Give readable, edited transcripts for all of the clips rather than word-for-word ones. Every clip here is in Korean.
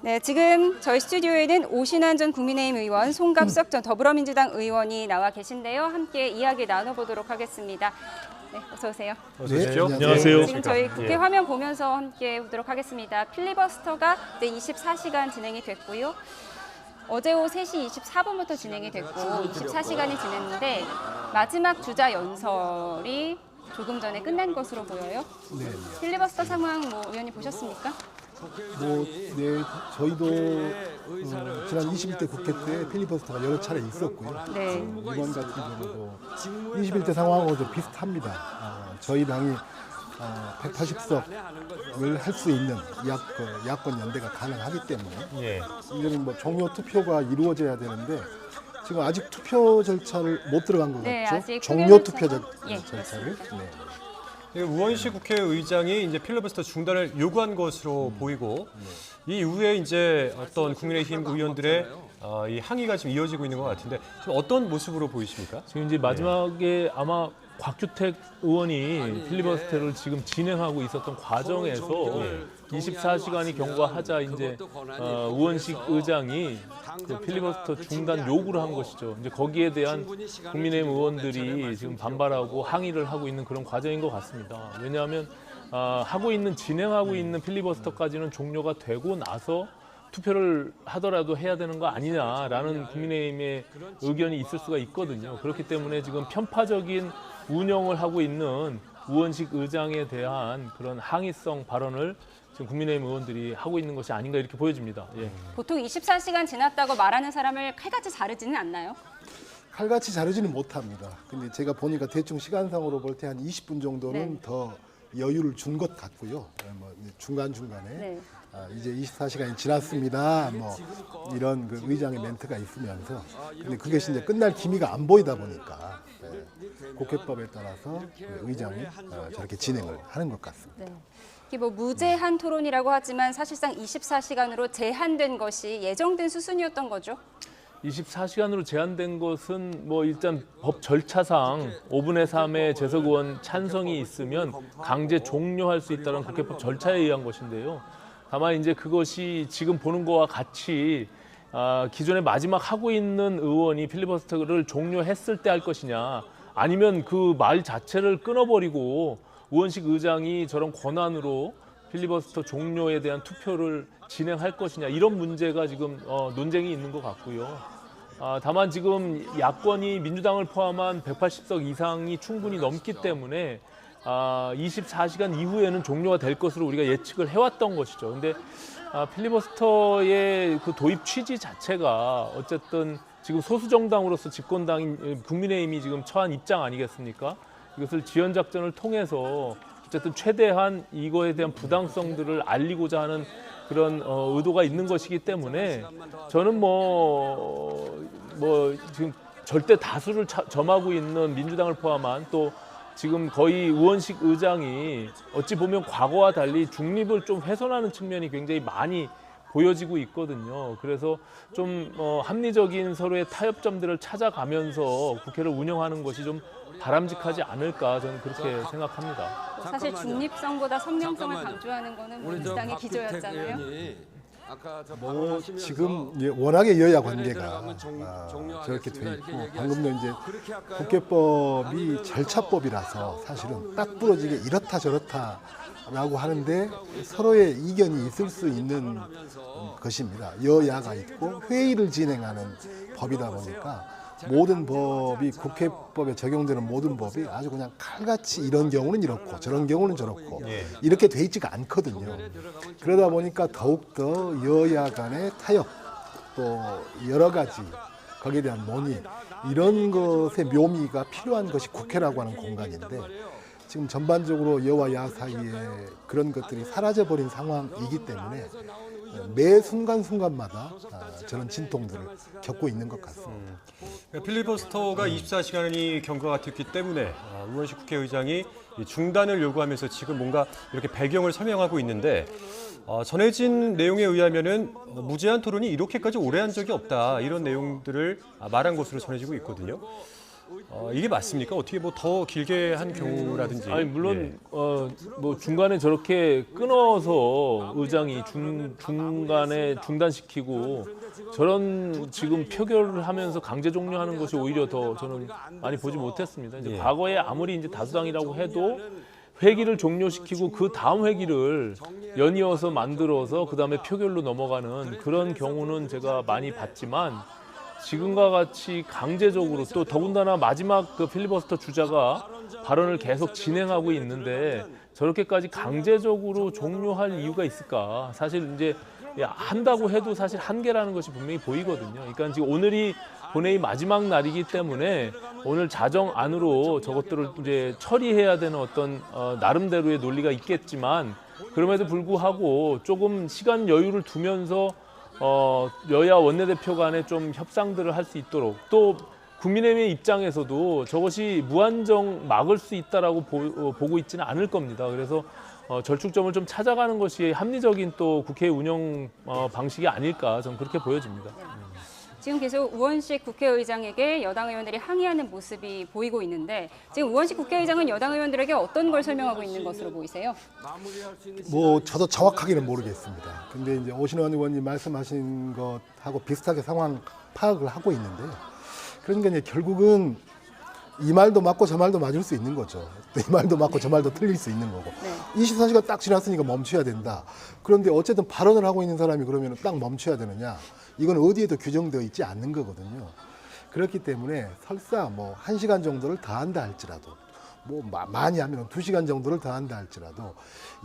네, 지금 저희 스튜디오에는 오신환 전 국민의힘 의원, 송갑석 전 더불어민주당 의원이 나와 계신데요. 함께 이야기 나눠보도록 하겠습니다. 네, 어서 오세요. 어서 오십시오. 네, 안녕하세요. 지금 저희 국회 화면 보면서 함께 보도록 하겠습니다. 필리버스터가 이제 24시간 진행이 됐고요. 어제 오후 3시 24분부터 진행이 됐고 24시간이 지냈는데 마지막 주자 연설이 조금 전에 끝난 것으로 보여요. 네. 필리버스터 상황 의원님 보셨습니까? 네, 저희도 지난 21대 국회 때 필리버스터가 여러 차례 있었고요. 네. 이번 같은 경우도 21대 상황하고도 비슷합니다. 저희 당이 180석을 할 수 있는 야권 연대가 가능하기 때문에 이제는 뭐 종료 투표가 이루어져야 되는데 지금 아직 투표 절차를 못 들어간 것 네, 같죠? 아직 종료 투표 예, 절차를. 네. 우원식 국회의장이 이제 필리버스터 중단을 요구한 것으로 보이고 이 이후에 이제 어떤 국민의힘 의원들의 이 항의가 지금 이어지고 있는 것 같은데 지금 어떤 모습으로 보이십니까? 지금 이제 마지막에 아마 곽규택 의원이 필리버스터를 지금 진행하고 있었던 과정에서 24시간이 경과하자 이제 우원식 의장이 그 필리버스터 중단 요구를 한 것이죠. 이제 거기에 대한 국민의힘 의원들이 지금 반발하고 항의를 하고 있는 그런 과정인 것 같습니다. 왜냐하면 진행하고 있는 필리버스터까지는 종료가 되고 나서 투표를 하더라도 해야 되는 거 아니냐라는 국민의힘의 의견이 있을 수가 있거든요. 그렇기 때문에 지금 편파적인 운영을 하고 있는 우원식 의장에 대한 그런 항의성 발언을 지금 국민의힘 의원들이 하고 있는 것이 아닌가 이렇게 보여집니다. 예. 보통 24시간 지났다고 말하는 사람을 칼같이 자르지는 않나요? 칼같이 자르지는 못합니다. 근데 제가 보니까 대충 시간상으로 볼 때 한 20분 정도는 더 여유를 준 것 같고요. 뭐 중간중간에 이제 24시간이 지났습니다. 뭐 이런 그 의장의 멘트가 있으면서 근데 그것이 이제 끝날 기미가 안 보이다 보니까 국회법에 따라서 의장이 저렇게 진행을 하는 것 같습니다. 네. 이게 뭐 무제한 토론이라고 하지만 사실상 24시간으로 제한된 것이 예정된 수순이었던 거죠. 24시간으로 제한된 것은 뭐 일단 법 절차상 5분의 3의 재석 의원 찬성이 있으면 강제 종료할 수 있다는 국회법 절차에 의한 것인데요. 다만 이제 그것이 지금 보는 거와 같이 기존에 마지막 하고 있는 의원이 필리버스터를 종료했을 때 할 것이냐 아니면 그 말 자체를 끊어버리고 우원식 의장이 저런 권한으로 필리버스터 종료에 대한 투표를 진행할 것이냐 이런 문제가 지금 논쟁이 있는 것 같고요. 다만 지금 야권이 민주당을 포함한 180석 이상이 충분히 넘기 때문에 24시간 이후에는 종료가 될 것으로 우리가 예측을 해왔던 것이죠. 근데 필리버스터의 그 도입 취지 자체가 어쨌든 지금 소수 정당으로서 집권당인 국민의힘이 지금 처한 입장 아니겠습니까? 이것을 지연 작전을 통해서 어쨌든 최대한 이거에 대한 부당성들을 알리고자 하는 그런 의도가 있는 것이기 때문에 저는 지금 절대 다수를 점하고 있는 민주당을 포함한 또 지금 거의 우원식 의장이 어찌 보면 과거와 달리 중립을 좀 훼손하는 측면이 굉장히 많이 보여지고 있거든요. 그래서 좀 합리적인 서로의 타협점들을 찾아가면서 국회를 운영하는 것이 좀 바람직하지 않을까 저는 그렇게 생각합니다. 사실 중립성보다 선명성을 강조하는 거는 민주당의 기조였잖아요. 지금 워낙에 여야 관계가 저렇게 돼 있고 방금도 이제 국회법이 절차법이라서 사실은 딱 부러지게 이렇다 저렇다라고 하는데 서로의 이견이 있을 수 있는 것입니다. 여야가 있고 회의를 진행하는 법이다 보니까 모든 법이 국회법에 적용되는 모든 법이 아주 그냥 칼같이 이런 경우는 이렇고 저런 경우는 저렇고 이렇게 돼 있지가 않거든요. 그러다 보니까 더욱더 여야 간의 타협 또 여러 가지 거기에 대한 논의 이런 것의 묘미가 필요한 것이 국회라고 하는 공간인데 지금 전반적으로 여와 야 사이에 그런 것들이 사라져버린 상황이기 때문에 매 순간순간마다 저런 진통들을 겪고 있는 것 같습니다. 필리버스터가 24시간이 경과가 됐기 때문에 우원식 국회의장이 중단을 요구하면서 지금 뭔가 이렇게 배경을 설명하고 있는데 전해진 내용에 의하면은 무제한 토론이 이렇게까지 오래 한 적이 없다 이런 내용들을 말한 것으로 전해지고 있거든요. 이게 맞습니까? 어떻게 뭐 더 길게 한 경우라든지. 아니 물론 뭐 중간에 저렇게 끊어서 의장이 중간에 중단시키고 저런 지금 표결을 하면서 강제 종료하는 것이 오히려 더 저는 많이 보지 못했습니다. 이제 예. 과거에 아무리 이제 다수당이라고 해도 회기를 종료시키고 그 다음 회기를 연이어서 만들어서 그 다음에 표결로 넘어가는 그런 경우는 제가 많이 봤지만 지금과 같이 강제적으로 또 더군다나 마지막 그 필리버스터 주자가 발언을 계속 진행하고 있는데 저렇게까지 강제적으로 종료할 이유가 있을까? 사실 이제 한다고 해도 사실 한계라는 것이 분명히 보이거든요. 그러니까 지금 오늘이 본회의 마지막 날이기 때문에 오늘 자정안으로 저것들을 이제 처리해야 되는 어떤 나름대로의 논리가 있겠지만 그럼에도 불구하고 조금 시간 여유를 두면서 여야 원내대표 간에 좀 협상들을 할 수 있도록 또 국민의힘의 입장에서도 저것이 무한정 막을 수 있다라고 보고 있지는 않을 겁니다. 그래서 절충점을 좀 찾아가는 것이 합리적인 또 국회 운영 방식이 아닐까 저는 그렇게 보여집니다. 지금 계속 우원식 국회의장에게 여당 의원들이 항의하는 모습이 보이고 있는데 지금 우원식 국회의장은 여당 의원들에게 어떤 걸 설명하고 있는 것으로 보이세요? 뭐 저도 정확하게는 모르겠습니다. 근데 이제 오신원 의원님 말씀하신 것하고 비슷하게 상황 파악을 하고 있는데요. 그러니까 이제 결국은 이 말도 맞고 저 말도 맞을 수 있는 거죠. 이 말도 맞고 저 말도 틀릴 수 있는 거고. 네. 24시간 딱 지났으니까 멈춰야 된다. 그런데 어쨌든 발언을 하고 있는 사람이 그러면 딱 멈춰야 되느냐. 이건 어디에도 규정되어 있지 않는 거거든요. 그렇기 때문에 설사 뭐 1시간 정도를 더 한다 할지라도 뭐 많이 하면 2시간 정도를 더 한다 할지라도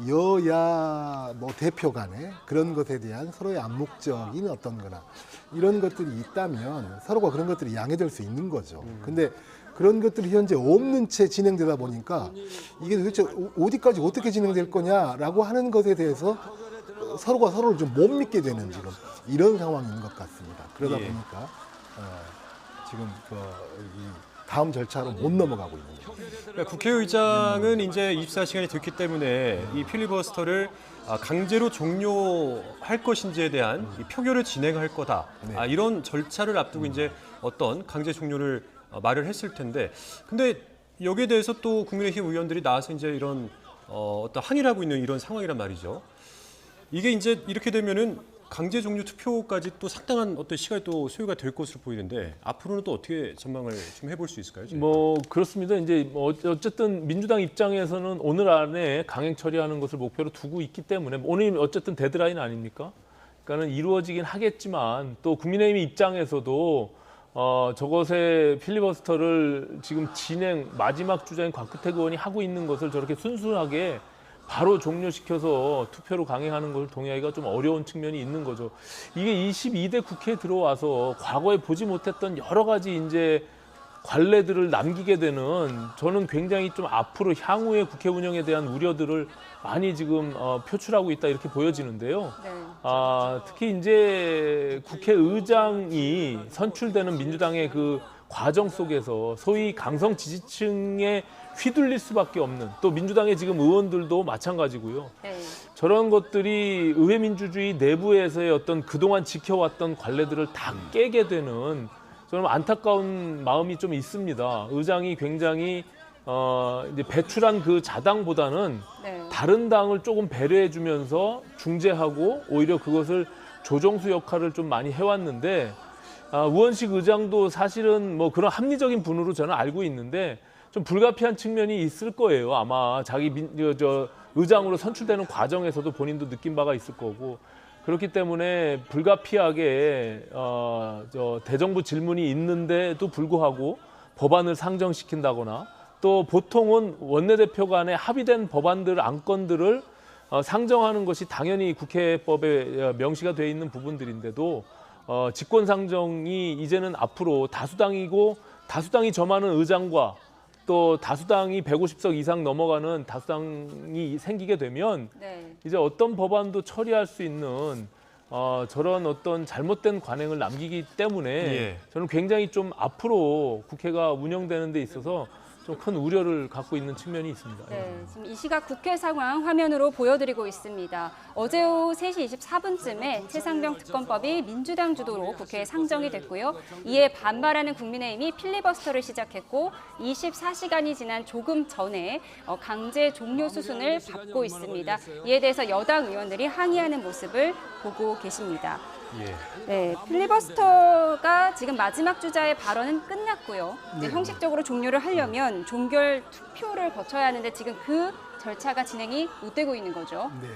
여야 뭐 대표 간에 그런 것에 대한 서로의 암묵적인 어떤 거나 이런 것들이 있다면 서로가 그런 것들이 양해될 수 있는 거죠. 근데 그런 것들이 현재 없는 채 진행되다 보니까 이게 도대체 어디까지 어떻게 진행될 거냐라고 하는 것에 대해서 서로가 서로를 좀 못 믿게 되는 지금 이런 상황인 것 같습니다. 그러다 예. 보니까 지금 이 다음 절차로 못 넘어가고 있는 거죠. 그러니까 국회의장은 이제 24시간이 됐기 때문에 이 필리버스터를 강제로 종료할 것인지에 대한 이 표결을 진행할 거다. 네. 이런 절차를 앞두고 이제 어떤 강제 종료를 말을 했을 텐데, 근데 여기에 대해서 또 국민의힘 의원들이 나와서 이제 이런 어떤 항의를 하고 있는 이런 상황이란 말이죠. 이게 이제 이렇게 되면은 강제 종료 투표까지 또 상당한 어떤 시간이 또 소요가 될 것으로 보이는데 앞으로는 또 어떻게 전망을 좀 해볼 수 있을까요? 저희가? 뭐 그렇습니다. 이제 뭐 어쨌든 민주당 입장에서는 오늘 안에 강행 처리하는 것을 목표로 두고 있기 때문에 오늘 어쨌든 데드라인 아닙니까? 그러니까는 이루어지긴 하겠지만 또 국민의힘 입장에서도 저것의 필리버스터를 지금 마지막 주자인 곽규택 의원이 하고 있는 것을 저렇게 순수하게 바로 종료시켜서 투표로 강행하는 것을 동의하기가 좀 어려운 측면이 있는 거죠. 이게 22대 국회에 들어와서 과거에 보지 못했던 여러 가지 이제 관례들을 남기게 되는 저는 굉장히 좀 앞으로 향후의 국회 운영에 대한 우려들을 많이 지금 표출하고 있다 이렇게 보여지는데요. 네. 특히 이제 국회의장이 선출되는 민주당의 그 과정 속에서 소위 강성 지지층에 휘둘릴 수밖에 없는 또 민주당의 지금 의원들도 마찬가지고요. 네. 저런 것들이 의회 민주주의 내부에서의 어떤 그동안 지켜왔던 관례들을 다 깨게 되는 저는 안타까운 마음이 좀 있습니다. 의장이 굉장히 이제 배출한 그 자당보다는 네. 다른 당을 조금 배려해주면서 중재하고 오히려 그것을 조정수 역할을 좀 많이 해왔는데 우원식 의장도 사실은 뭐 그런 합리적인 분으로 저는 알고 있는데 좀 불가피한 측면이 있을 거예요. 아마 자기 의장으로 선출되는 과정에서도 본인도 느낀 바가 있을 거고 그렇기 때문에 불가피하게 대정부 질문이 있는데도 불구하고 법안을 상정시킨다거나 또 보통은 원내대표 간에 합의된 법안들, 안건들을 상정하는 것이 당연히 국회법에 명시가 되어 있는 부분들인데도 직권상정이 이제는 앞으로 다수당이 점하는 의장과 또 다수당이 150석 이상 넘어가는 다수당이 생기게 되면 네. 이제 어떤 법안도 처리할 수 있는 저런 어떤 잘못된 관행을 남기기 때문에 예. 저는 굉장히 좀 앞으로 국회가 운영되는 데 있어서 좀 큰 우려를 갖고 있는 측면이 있습니다. 네, 지금 이 시각 국회 상황 화면으로 보여드리고 있습니다. 어제 오후 3시 24분쯤에 최상병 특검법이 민주당 주도로 국회에 상정이 됐고요. 이에 반발하는 국민의힘이 필리버스터를 시작했고 24시간이 지난 조금 전에 강제 종료 수순을 밟고 있습니다. 이에 대해서 여당 의원들이 항의하는 모습을 보고 계십니다. 예. 네, 필리버스터가 지금 마지막 주자의 발언은 끝났고요. 이제 형식적으로 종료를 하려면 종결 투표를 거쳐야 하는데 지금 그 절차가 진행이 못 되고 있는 거죠. 네.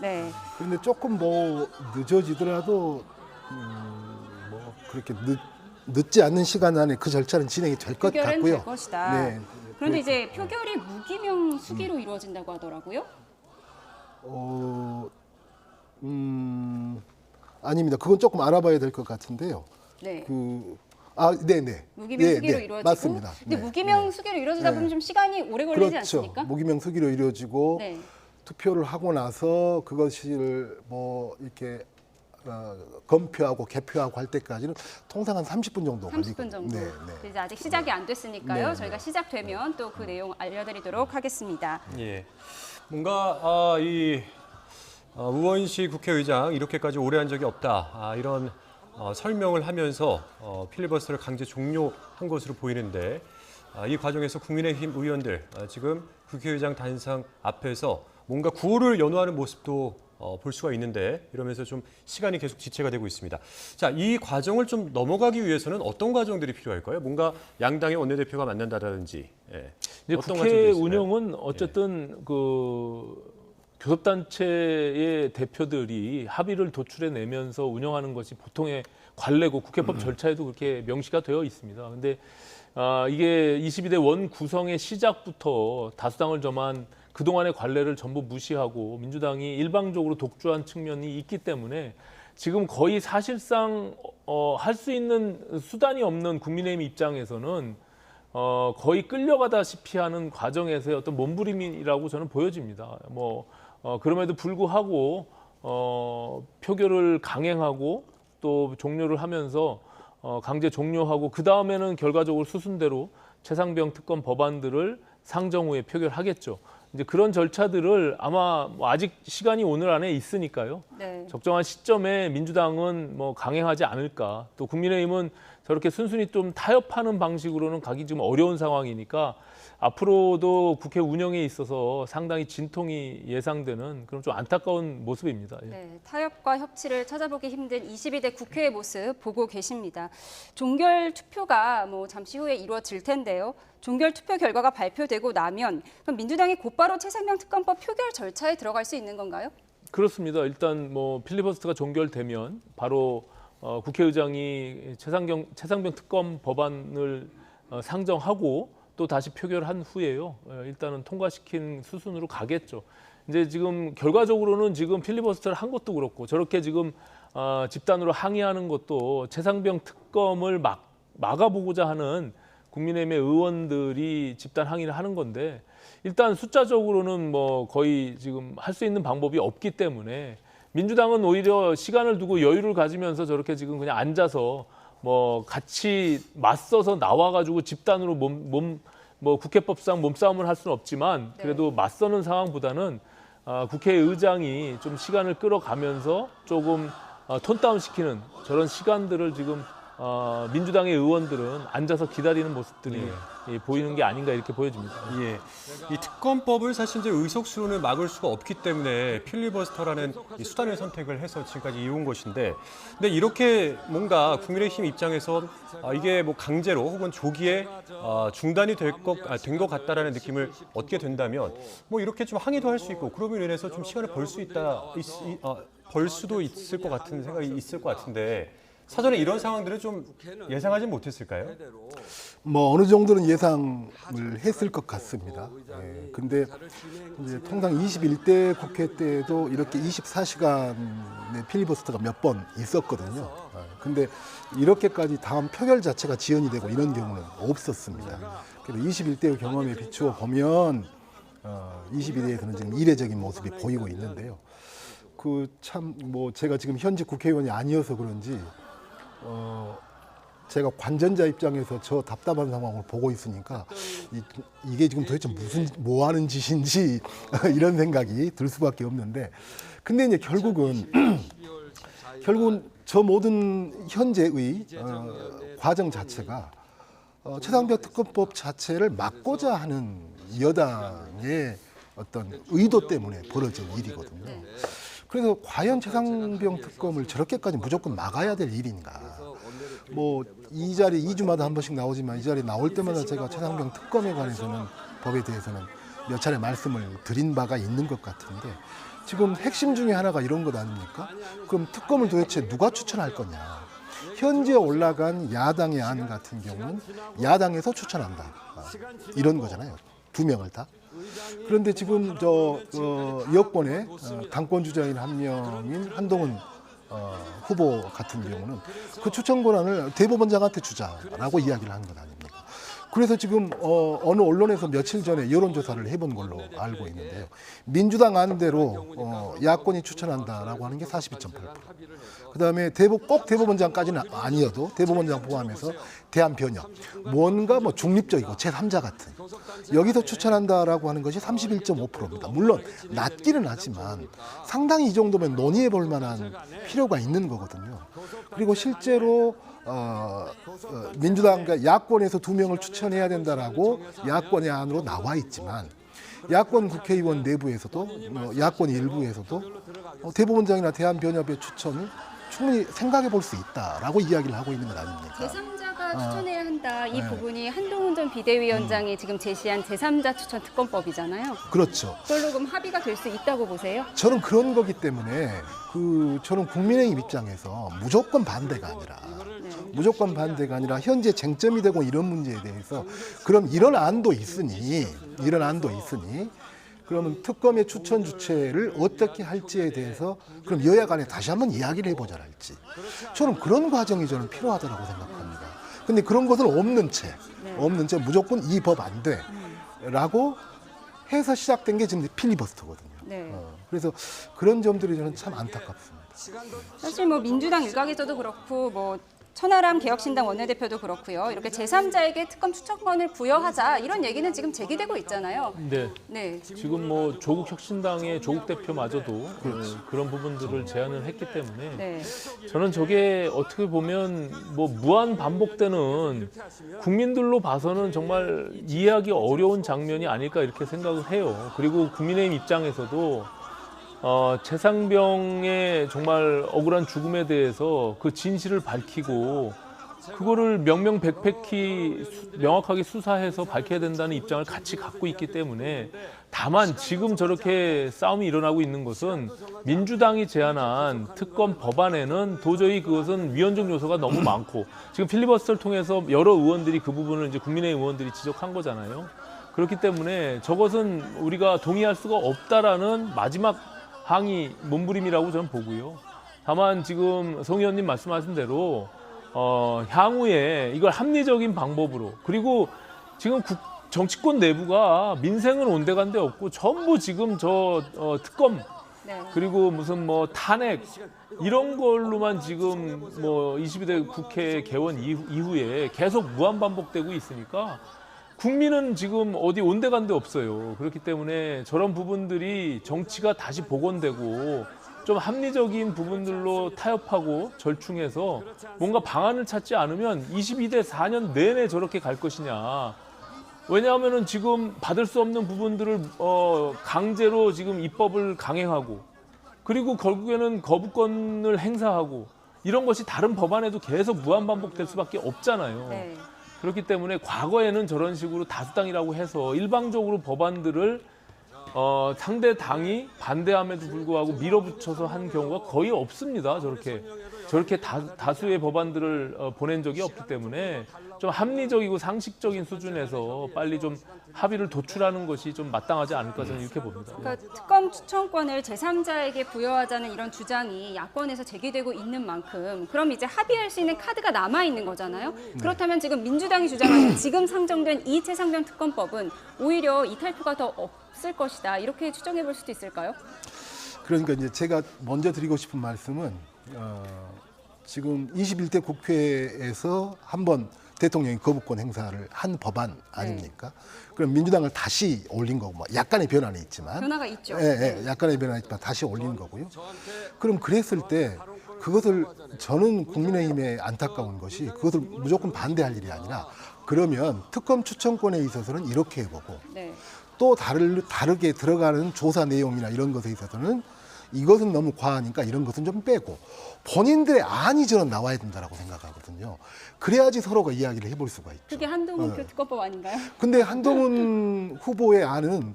네, 그런데 조금 뭐 늦어지더라도 뭐 그렇게 늦지 않는 시간 안에 그 절차는 진행이 될 것 표결은 같고요. 될 것이다. 네. 그런데 이제 표결이 무기명 수기로 이루어진다고 하더라고요. 아닙니다. 그건 조금 알아봐야 될 것 같은데요. 네. 네네. 무기명 수기로 네, 이루어지고. 맞습니다. 근데 네, 무기명 네. 수기로 이루어지다 보면 네. 좀 시간이 오래 걸리지 그렇죠. 않습니까? 무기명 수기로 이루어지고 네. 투표를 하고 나서 그것을 뭐 이렇게 검표하고 개표하고 할 때까지는 통상 한 30분 정도 30분 정도. 네, 네. 이제 아직 시작이 안 됐으니까요. 네, 저희가 시작되면 또 그 내용 알려드리도록 하겠습니다. 예. 뭔가 우원식 국회의장 이렇게까지 오래 한 적이 없다. 이런 설명을 하면서 필리버스터를 강제 종료한 것으로 보이는데 이 과정에서 국민의힘 의원들 지금 국회의장 단상 앞에서 뭔가 구호를 연호하는 모습도 볼 수가 있는데 이러면서 좀 시간이 계속 지체가 되고 있습니다. 자, 이 과정을 좀 넘어가기 위해서는 어떤 과정들이 필요할까요? 뭔가 양당의 원내대표가 만난다든지. 예. 이제 어떤 국회 과정들이 있을까요? 운영은 어쨌든 그 교섭단체의 대표들이 합의를 도출해내면서 운영하는 것이 보통의 관례고 국회법 절차에도 그렇게 명시가 되어 있습니다. 그런데 이게 22대 원 구성의 시작부터 다수당을 점한 그동안의 관례를 전부 무시하고 민주당이 일방적으로 독주한 측면이 있기 때문에 지금 거의 사실상 할 수 있는 수단이 없는 국민의힘 입장에서는 거의 끌려가다시피 하는 과정에서의 어떤 몸부림이라고 저는 보여집니다. 그럼에도 불구하고 표결을 강행하고 또 종료를 하면서 강제 종료하고 그 다음에는 결과적으로 수순대로 최상병 특검 법안들을 상정 후에 표결하겠죠. 이제 그런 절차들을 아마 아직 시간이 오늘 안에 있으니까요. 네. 적정한 시점에 민주당은 강행하지 않을까. 또 국민의힘은 저렇게 순순히 좀 타협하는 방식으로는 가기 좀 어려운 상황이니까 앞으로도 국회 운영에 있어서 상당히 진통이 예상되는 그런 좀 안타까운 모습입니다. 예. 네, 타협과 협치를 찾아보기 힘든 22대 국회의 모습 보고 계십니다. 종결 투표가 잠시 후에 이루어질 텐데요. 종결 투표 결과가 발표되고 나면 그럼 민주당이 곧바로 최상병 특검법 표결 절차에 들어갈 수 있는 건가요? 그렇습니다. 일단 필리버스터가 종결되면 바로 국회의장이 최상병 특검 법안을 상정하고 또 다시 표결한 후에요. 일단은 통과시킨 수순으로 가겠죠. 이제 지금 결과적으로는 지금 필리버스터를 한 것도 그렇고 저렇게 지금 집단으로 항의하는 것도 최상병 특검을 막아보고자 하는 국민의힘의 의원들이 집단 항의를 하는 건데 일단 숫자적으로는 거의 지금 할 수 있는 방법이 없기 때문에 민주당은 오히려 시간을 두고 여유를 가지면서 저렇게 지금 그냥 앉아서 같이 맞서서 나와가지고 집단으로 국회법상 몸싸움을 할 수는 없지만 그래도 맞서는 상황보다는 국회의장이 좀 시간을 끌어가면서 조금 톤다운 시키는 저런 시간들을 지금 민주당의 의원들은 앉아서 기다리는 모습들이 보이는 게 아닌가 이렇게 보여집니다. 예, 이 특검법을 사실 이제 의석수로는 막을 수가 없기 때문에 필리버스터라는 이 수단을 선택을 해서 지금까지 이어온 것인데, 근데 이렇게 뭔가 국민의힘 입장에서 이게 강제로 혹은 조기에 중단이 된 것 같다라는 느낌을 얻게 된다면 이렇게 좀 항의도 할 수 있고 그러면 인해서 좀 시간을 벌 수도 있을 것 같은 생각이 있을 것 같은데. 사전에 이런 상황들을 좀 예상하지 못했을까요? 어느 정도는 예상을 했을 것 같습니다. 근데 이제 통상 21대 국회 때도 이렇게 24시간의 필리버스터가 몇 번 있었거든요. 근데 이렇게까지 다음 표결 자체가 지연이 되고 이런 경우는 없었습니다. 그래서 21대의 경험에 비추어 보면 22대에서는 지금 이례적인 모습이 보이고 있는데요. 제가 지금 현직 국회의원이 아니어서 그런지 제가 관전자 입장에서 저 답답한 상황을 보고 있으니까 이게 지금 도대체 뭐 하는 짓인지 이런 생각이 들 수밖에 없는데, 근데 이제 결국은 저 모든 현재의 과정 자체가 최상병 특검법 자체를 막고자 하는 여당의 어떤 의도 때문에 벌어진 일이거든요. 그래서 과연 최상병 특검을 저렇게까지 무조건 막아야 될 일인가? 뭐 이 자리 2주마다 한 번씩 나오지만 이 자리 나올 때마다 제가 최상병 특검에 관해서는 법에 대해서는 몇 차례 말씀을 드린 바가 있는 것 같은데, 지금 핵심 중에 하나가 이런 것 아닙니까? 그럼 특검을 도대체 누가 추천할 거냐? 현재 올라간 야당의 안 같은 경우는 야당에서 추천한다, 이런 거잖아요. 2명을 다. 그런데 지금 여권의 당권 주자인 한 명인 한동훈 후보 같은 경우는 그 추천 권한을 대법원장한테 주자라고 이야기를 한 것 아닙니까? 그래서 지금 어느 언론에서 며칠 전에 여론조사를 해본 걸로 알고 있는데요. 민주당 안대로 야권이 추천한다라고 하는 게 42.8%. 그다음에 꼭 대법원장까지는 아니어도 대법원장 포함해서 대한변협, 뭔가 뭐 중립적이고 제3자 같은 여기서 추천한다라고 하는 것이 31.5%입니다. 물론 낮기는 하지만 상당히 이 정도면 논의해 볼 만한 필요가 있는 거거든요. 그리고 실제로 민주당과 야권에서 2명을 추천해야 된다라고 야권의 안으로 나와 있지만, 야권 국회의원 내부에서도 야권 일부에서도 대법원장이나 대한변협의 추천을 충분히 생각해 볼 수 있다라고 이야기를 하고 있는 것 아닙니까? 제3자가 추천해야 한다. 이 부분이 한동훈 전 비대위원장이 지금 제시한 제3자 추천 특검법이잖아요. 그렇죠. 그걸로 그럼 합의가 될 수 있다고 보세요? 저는 그런 거기 때문에 저는 국민의힘 입장에서 무조건 반대가 아니라 현재 쟁점이 되고 이런 문제에 대해서 그럼 이런 안도 있으니 그러면 특검의 추천 주체를 어떻게 할지에 대해서 그럼 여야 간에 다시 한번 이야기를 해보자 할지, 저는 그런 과정이 저는 필요하다고 생각합니다. 근데 그런 것은 없는 채 무조건 이 법 안 돼라고 해서 시작된 게 지금 필리버스터거든요. 네. 그래서 그런 점들이 저는 참 안타깝습니다. 사실 뭐 민주당 일각에서도 그렇고 뭐 천하람 개혁신당 원내대표도 그렇고요. 이렇게 제3자에게 특검 추천권을 부여하자 이런 얘기는 지금 제기되고 있잖아요. 네. 지금 뭐 조국 혁신당의 조국 대표마저도 그런 부분들을 제안을 했기 때문에 네. 저는 저게 어떻게 보면 뭐 무한 반복되는, 국민들로 봐서는 정말 이해하기 어려운 장면이 아닐까 이렇게 생각을 해요. 그리고 국민의힘 입장에서도 최상병의 정말 억울한 죽음에 대해서 그 진실을 밝히고 그거를 명명백백히 명확하게 수사해서 밝혀야 된다는 입장을 같이 갖고 있기 때문에, 다만 지금 저렇게 싸움이 일어나고 있는 것은 민주당이 제안한 특검 법안에는 도저히 그것은 위헌적 요소가 너무 많고, 지금 필리버스터를 통해서 여러 의원들이 그 부분을 이제 국민의힘 의원들이 지적한 거잖아요. 그렇기 때문에 저것은 우리가 동의할 수가 없다라는 마지막 항의 몸부림이라고 저는 보고요. 다만 지금 송 의원님 말씀하신 대로 향후에 이걸 합리적인 방법으로, 그리고 지금 정치권 내부가 민생은 온데간데 없고 전부 지금 특검, 네. 그리고 무슨 뭐 탄핵 이런 걸로만 지금 뭐 22대 국회 개원 이후에 계속 무한 반복되고 있으니까 국민은 지금 어디 온데간데 없어요. 그렇기 때문에 저런 부분들이 정치가 다시 복원되고 좀 합리적인 부분들로 타협하고 절충해서 뭔가 방안을 찾지 않으면 22대 4년 내내 저렇게 갈 것이냐. 왜냐하면은 지금 받을 수 없는 부분들을 강제로 지금 입법을 강행하고, 그리고 결국에는 거부권을 행사하고, 이런 것이 다른 법안에도 계속 무한 반복될 수밖에 없잖아요. 네. 그렇기 때문에 과거에는 저런 식으로 다수당이라고 해서 일방적으로 법안들을 상대 당이 반대함에도 불구하고 밀어붙여서 한 경우가 거의 없습니다. 저렇게 다수의 법안들을 보낸 적이 없기 때문에 좀 합리적이고 상식적인 수준에서 빨리 좀 합의를 도출하는 것이 좀 마땅하지 않을까 저는 이렇게 봅니다. 그러니까 특검 추천권을 제3자에게 부여하자는 이런 주장이 야권에서 제기되고 있는 만큼 그럼 이제 합의할 수 있는 카드가 남아 있는 거잖아요. 그렇다면 지금 민주당이 주장하는 지금 상정된 이 최상병 특검법은 오히려 이탈표가 더 없을 것이다. 이렇게 추정해 볼 수도 있을까요? 그러니까 이제 제가 먼저 드리고 싶은 말씀은 지금 21대 국회에서 한번 대통령이 거부권 행사를 한 법안 아닙니까? 그럼 민주당을 다시 올린 거고, 뭐 약간의 변화는 있지만, 변화가 있죠. 예, 약간의 변화는 있지만 다시 올린 거고요. 그럼 그랬을 때 그것을 저는 국민의힘에 안타까운 것이 그것을 무조건 반대할 일이 아니라 그러면 특검 추천권에 있어서는 이렇게 해보고 네. 또 다르게 들어가는 조사 내용이나 이런 것에 있어서는 이것은 너무 과하니까 이런 것은 좀 빼고 본인들의 안이 저는 나와야 된다라고 생각하거든요. 그래야지 서로가 이야기를 해볼 수가 있죠. 그게 한동훈 특검법 아닌가요? 근데 한동훈 후보의 안은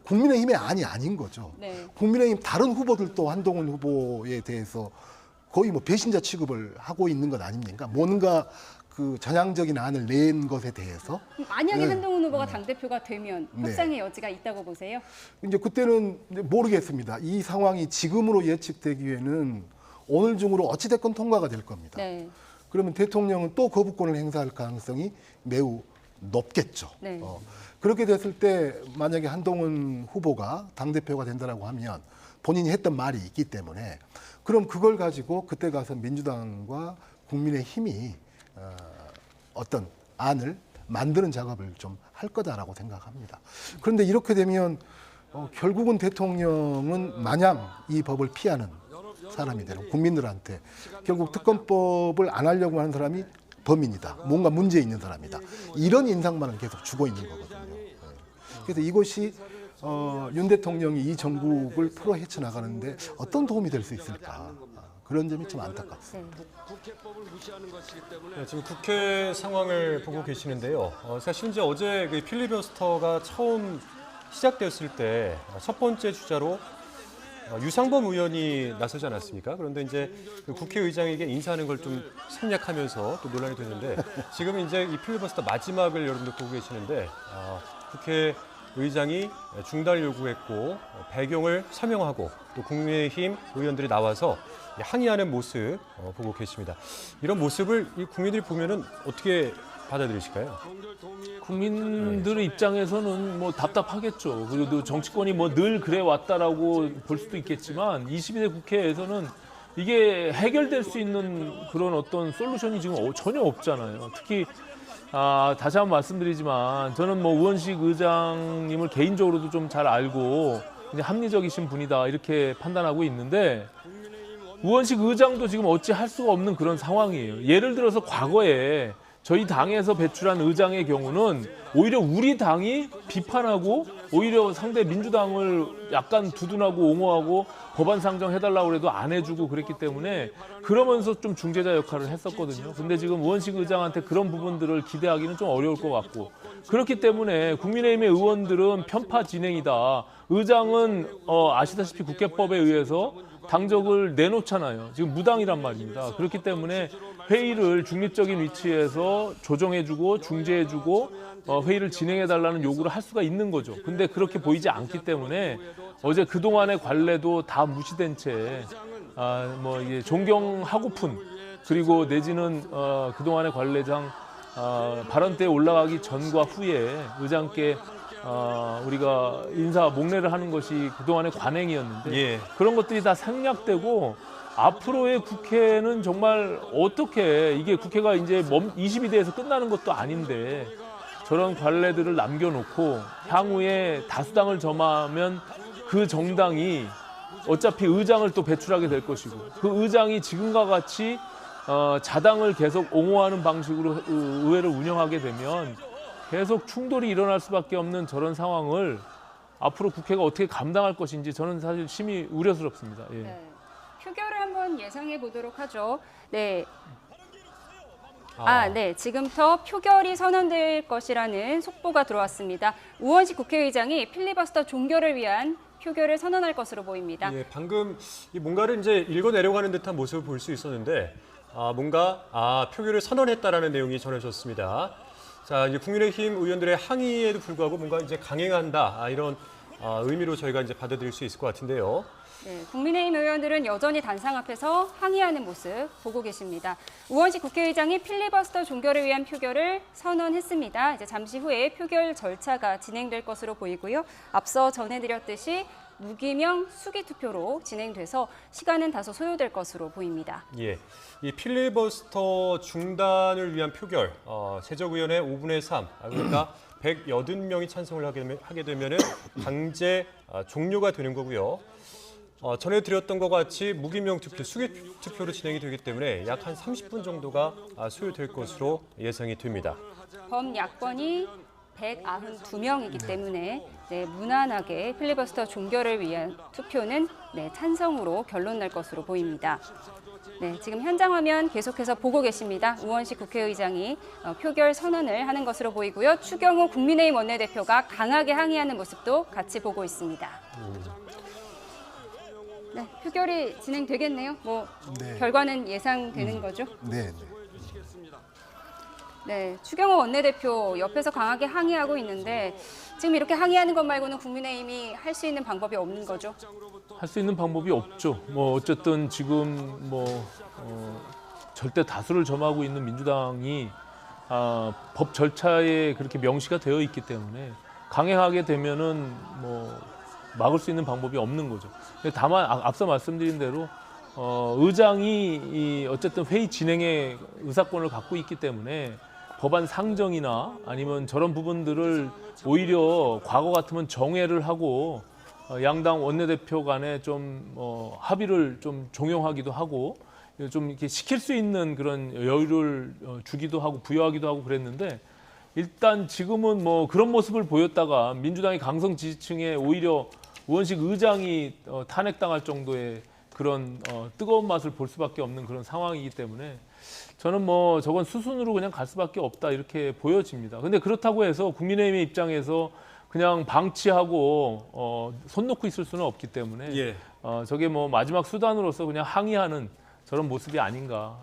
국민의힘의 안이 아닌 거죠. 네. 국민의힘 다른 후보들도 한동훈 후보에 대해서 거의 뭐 배신자 취급을 하고 있는 것 아닙니까? 뭔가 그 전향적인 안을 낸 것에 대해서 만약에 한동훈 후보가 당대표가 되면 네. 협상의 여지가 있다고 보세요? 이제 그때는 이제 모르겠습니다. 이 상황이 지금으로 예측되기에는 오늘 중으로 어찌됐건 통과가 될 겁니다. 네. 그러면 대통령은 또 거부권을 행사할 가능성이 매우 높겠죠. 네. 그렇게 됐을 때 만약에 한동훈 후보가 당대표가 된다라고 하면 본인이 했던 말이 있기 때문에 그럼 그걸 가지고 그때 가서 민주당과 국민의힘이 어떤 안을 만드는 작업을 좀 할 거다라고 생각합니다. 그런데 이렇게 되면 결국은 대통령은 마냥 이 법을 피하는 사람이 되는 국민들한테 결국 특검법을 안 하려고 하는 사람이 범인이다. 뭔가 문제 있는 사람이다. 이런 인상만을 계속 주고 있는 거거든요. 그래서 이것이 윤 대통령이 이 전국을 풀어 헤쳐나가는데 어떤 도움이 될 수 있을까. 그런 점이 좀 안타깝습니다. 네, 지금 국회 상황을 보고 계시는데요. 사실 이제 어제 그 필리버스터가 처음 시작됐을 때 첫 번째 주자로 유상범 의원이 나서지 않았습니까? 그런데 이제 그 국회의장에게 인사하는 걸 좀 생략하면서 또 논란이 됐는데 지금 이제 이 필리버스터 마지막을 여러분들 보고 계시는데 국회의장이 중단을 요구했고 배경을 설명하고 또 국민의힘 의원들이 나와서 항의하는 모습 보고 계십니다. 이런 모습을 이 국민들이 보면은 어떻게 받아들이실까요? 국민들의 입장에서는 뭐 답답하겠죠. 그래도 정치권이 뭐 늘 그래 왔다라고 볼 수도 있겠지만 22대 국회에서는 이게 해결될 수 있는 그런 어떤 솔루션이 지금 전혀 없잖아요. 특히 다시 한번 말씀드리지만 저는 뭐 우원식 의장님을 개인적으로도 좀 잘 알고 이제 합리적이신 분이다 이렇게 판단하고 있는데 우원식 의장도 지금 어찌 할 수가 없는 그런 상황이에요. 예를 들어서 과거에 저희 당에서 배출한 의장의 경우는 오히려 우리 당이 비판하고 오히려 상대 민주당을 약간 두둔하고 옹호하고 법안 상정해달라고 해도 안 해주고 그랬기 때문에 그러면서 좀 중재자 역할을 했었거든요. 근데 지금 우원식 의장한테 그런 부분들을 기대하기는 좀 어려울 것 같고 그렇기 때문에 국민의힘의 의원들은 편파 진행이다. 의장은 아시다시피 국회법에 의해서 당적을 내놓잖아요. 지금 무당이란 말입니다. 그렇기 때문에 회의를 중립적인 위치에서 조정해주고 중재해주고 회의를 진행해달라는 요구를 할 수가 있는 거죠. 근데 그렇게 보이지 않기 때문에 어제 그동안의 관례도 다 무시된 채 이게 존경하고픈 그리고 내지는 그동안의 관례상 발언 때 올라가기 전과 후에 의장께 우리가 인사 목례를 하는 것이 그동안의 관행이었는데 예. 그런 것들이 다 생략되고 앞으로의 국회는 정말 어떻게 이게 국회가 이제 22대에서 끝나는 것도 아닌데 저런 관례들을 남겨놓고 향후에 다수당을 점하면 그 정당이 어차피 의장을 또 배출하게 될 것이고 그 의장이 지금과 같이 자당을 계속 옹호하는 방식으로 의회를 운영하게 되면 계속 충돌이 일어날 수밖에 없는 저런 상황을 앞으로 국회가 어떻게 감당할 것인지 저는 사실 심히 우려스럽습니다. 예. 네. 표결을 한번 예상해 보도록 하죠. 네. 네. 지금부터 표결이 선언될 것이라는 속보가 들어왔습니다. 우원식 국회의장이 필리버스터 종결을 위한 표결을 선언할 것으로 보입니다. 예, 방금 뭔가를 이제 읽어내려가는 듯한 모습을 볼 수 있었는데 뭔가 표결을 선언했다라는 내용이 전해졌습니다. 자, 이제 국민의힘 의원들의 항의에도 불구하고 뭔가 이제 강행한다 이런 의미로 저희가 이제 받아들일 수 있을 것 같은데요. 네, 국민의힘 의원들은 여전히 단상 앞에서 항의하는 모습 보고 계십니다. 우원식 국회의장이 필리버스터 종결을 위한 표결을 선언했습니다. 이제 잠시 후에 표결 절차가 진행될 것으로 보이고요. 앞서 전해드렸듯이 무기명 수기 투표로 진행돼서 시간은 다소 소요될 것으로 보입니다. 예, 이 필리버스터 중단을 위한 표결, 세적의원의 5분의 3, 그러니까 180명이 찬성을 하게 되면은 강제 종료가 되는 거고요. 전해드렸던 것 같이 무기명 투표, 수기 투표로 진행이 되기 때문에 약 한 30분 정도가 소요될 것으로 예상이 됩니다. 범야권이 192명이기 때문에 무난하게 필리버스터 종결을 위한 투표는 찬성으로 결론 날 것으로 보입니다. 지금 현장 화면 계속해서 보고 계십니다. 우원식 국회의장이 표결 선언을 하는 것으로 보이고요. 추경호 국민의힘 원내대표가 강하게 항의하는 모습도 같이 보고 있습니다. 표결이 진행되겠네요. 네. 결과는 예상되는 거죠? 네. 추경호 원내대표 옆에서 강하게 항의하고 있는데 지금 이렇게 항의하는 것 말고는 국민의힘이 할 수 있는 방법이 없는 거죠? 할 수 있는 방법이 없죠. 어쨌든 지금 절대 다수를 점하고 있는 민주당이 법 절차에 그렇게 명시가 되어 있기 때문에 강행하게 되면은 막을 수 있는 방법이 없는 거죠. 다만 앞서 말씀드린 대로 의장이 어쨌든 회의 진행의 의사권을 갖고 있기 때문에 법안 상정이나 아니면 저런 부분들을 오히려 과거 같으면 정회를 하고 양당 원내대표 간에 좀 합의를 좀 종용하기도 하고 좀 이렇게 시킬 수 있는 그런 여유를 주기도 하고 부여하기도 하고 그랬는데 일단 지금은 그런 모습을 보였다가 민주당의 강성 지지층에 오히려 우원식 의장이 탄핵당할 정도의 그런 뜨거운 맛을 볼 수밖에 없는 그런 상황이기 때문에 저는 저건 수순으로 그냥 갈 수밖에 없다 이렇게 보여집니다. 근데 그렇다고 해서 국민의힘의 입장에서 그냥 방치하고 손 놓고 있을 수는 없기 때문에 예. 저게 마지막 수단으로서 그냥 항의하는 저런 모습이 아닌가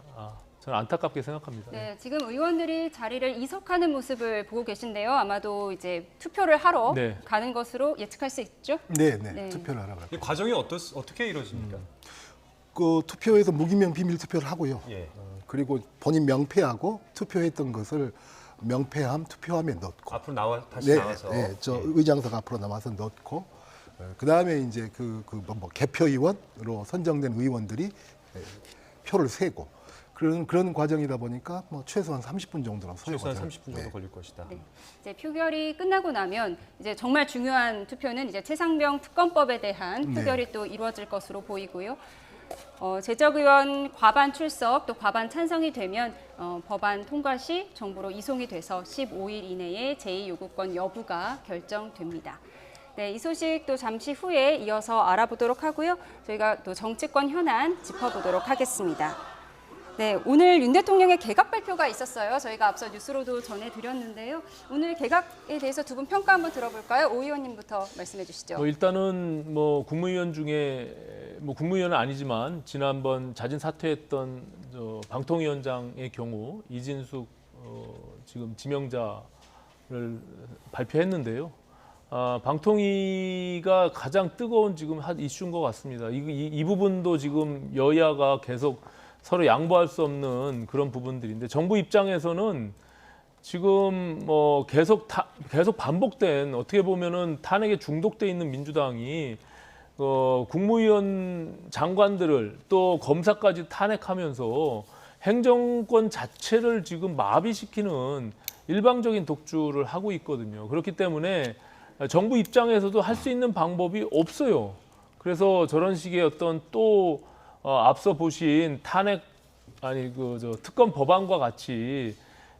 저는 안타깝게 생각합니다. 지금 의원들이 자리를 이석하는 모습을 보고 계신데요. 아마도 이제 투표를 하러 가는 것으로 예측할 수 있죠? 네. 투표를 하러 가요. 이 과정이 어떻게 이루어집니까? 그 투표에서 무기명 비밀 투표를 하고요. 예. 그리고 본인 명패하고 투표했던 것을 명패함 투표함에 넣고 앞으로 다시 나와서 의장석 앞으로 나와서 넣고 그다음에 이제 개표의원으로 선정된 의원들이 표를 세고 그런 과정이다 보니까 최소한 30분 정도는 소요가 최소한 30분 정도 걸릴 것이다. 이제 표결이 끝나고 나면 이제 정말 중요한 투표는 이제 최상병 특검법에 대한 표결이 또 이루어질 것으로 보이고요. 제적의원 과반 출석 또 과반 찬성이 되면 법안 통과 시 정부로 이송이 돼서 15일 이내에 제2요구권 여부가 결정됩니다. 이 소식 또 잠시 후에 이어서 알아보도록 하고요. 저희가 또 정치권 현안 짚어보도록 하겠습니다. 오늘 윤 대통령의 개각 발표가 있었어요. 저희가 앞서 뉴스로도 전해드렸는데요. 오늘 개각에 대해서 두 분 평가 한번 들어볼까요? 오 의원님부터 말씀해 주시죠. 일단은 국무위원 중에 국무위원은 아니지만 지난번 자진 사퇴했던 방통위원장의 경우 이진숙 지금 지명자를 발표했는데요. 방통위가 가장 뜨거운 지금 이슈인 것 같습니다. 이 부분도 지금 여야가 계속 서로 양보할 수 없는 그런 부분들인데 정부 입장에서는 지금 계속 반복된 어떻게 보면은 탄핵에 중독돼 있는 민주당이 국무위원 장관들을 또 검사까지 탄핵하면서 행정권 자체를 지금 마비시키는 일방적인 독주를 하고 있거든요. 그렇기 때문에 정부 입장에서도 할 수 있는 방법이 없어요. 그래서 저런 식의 어떤 또 앞서 보신 탄핵 특검 법안과 같이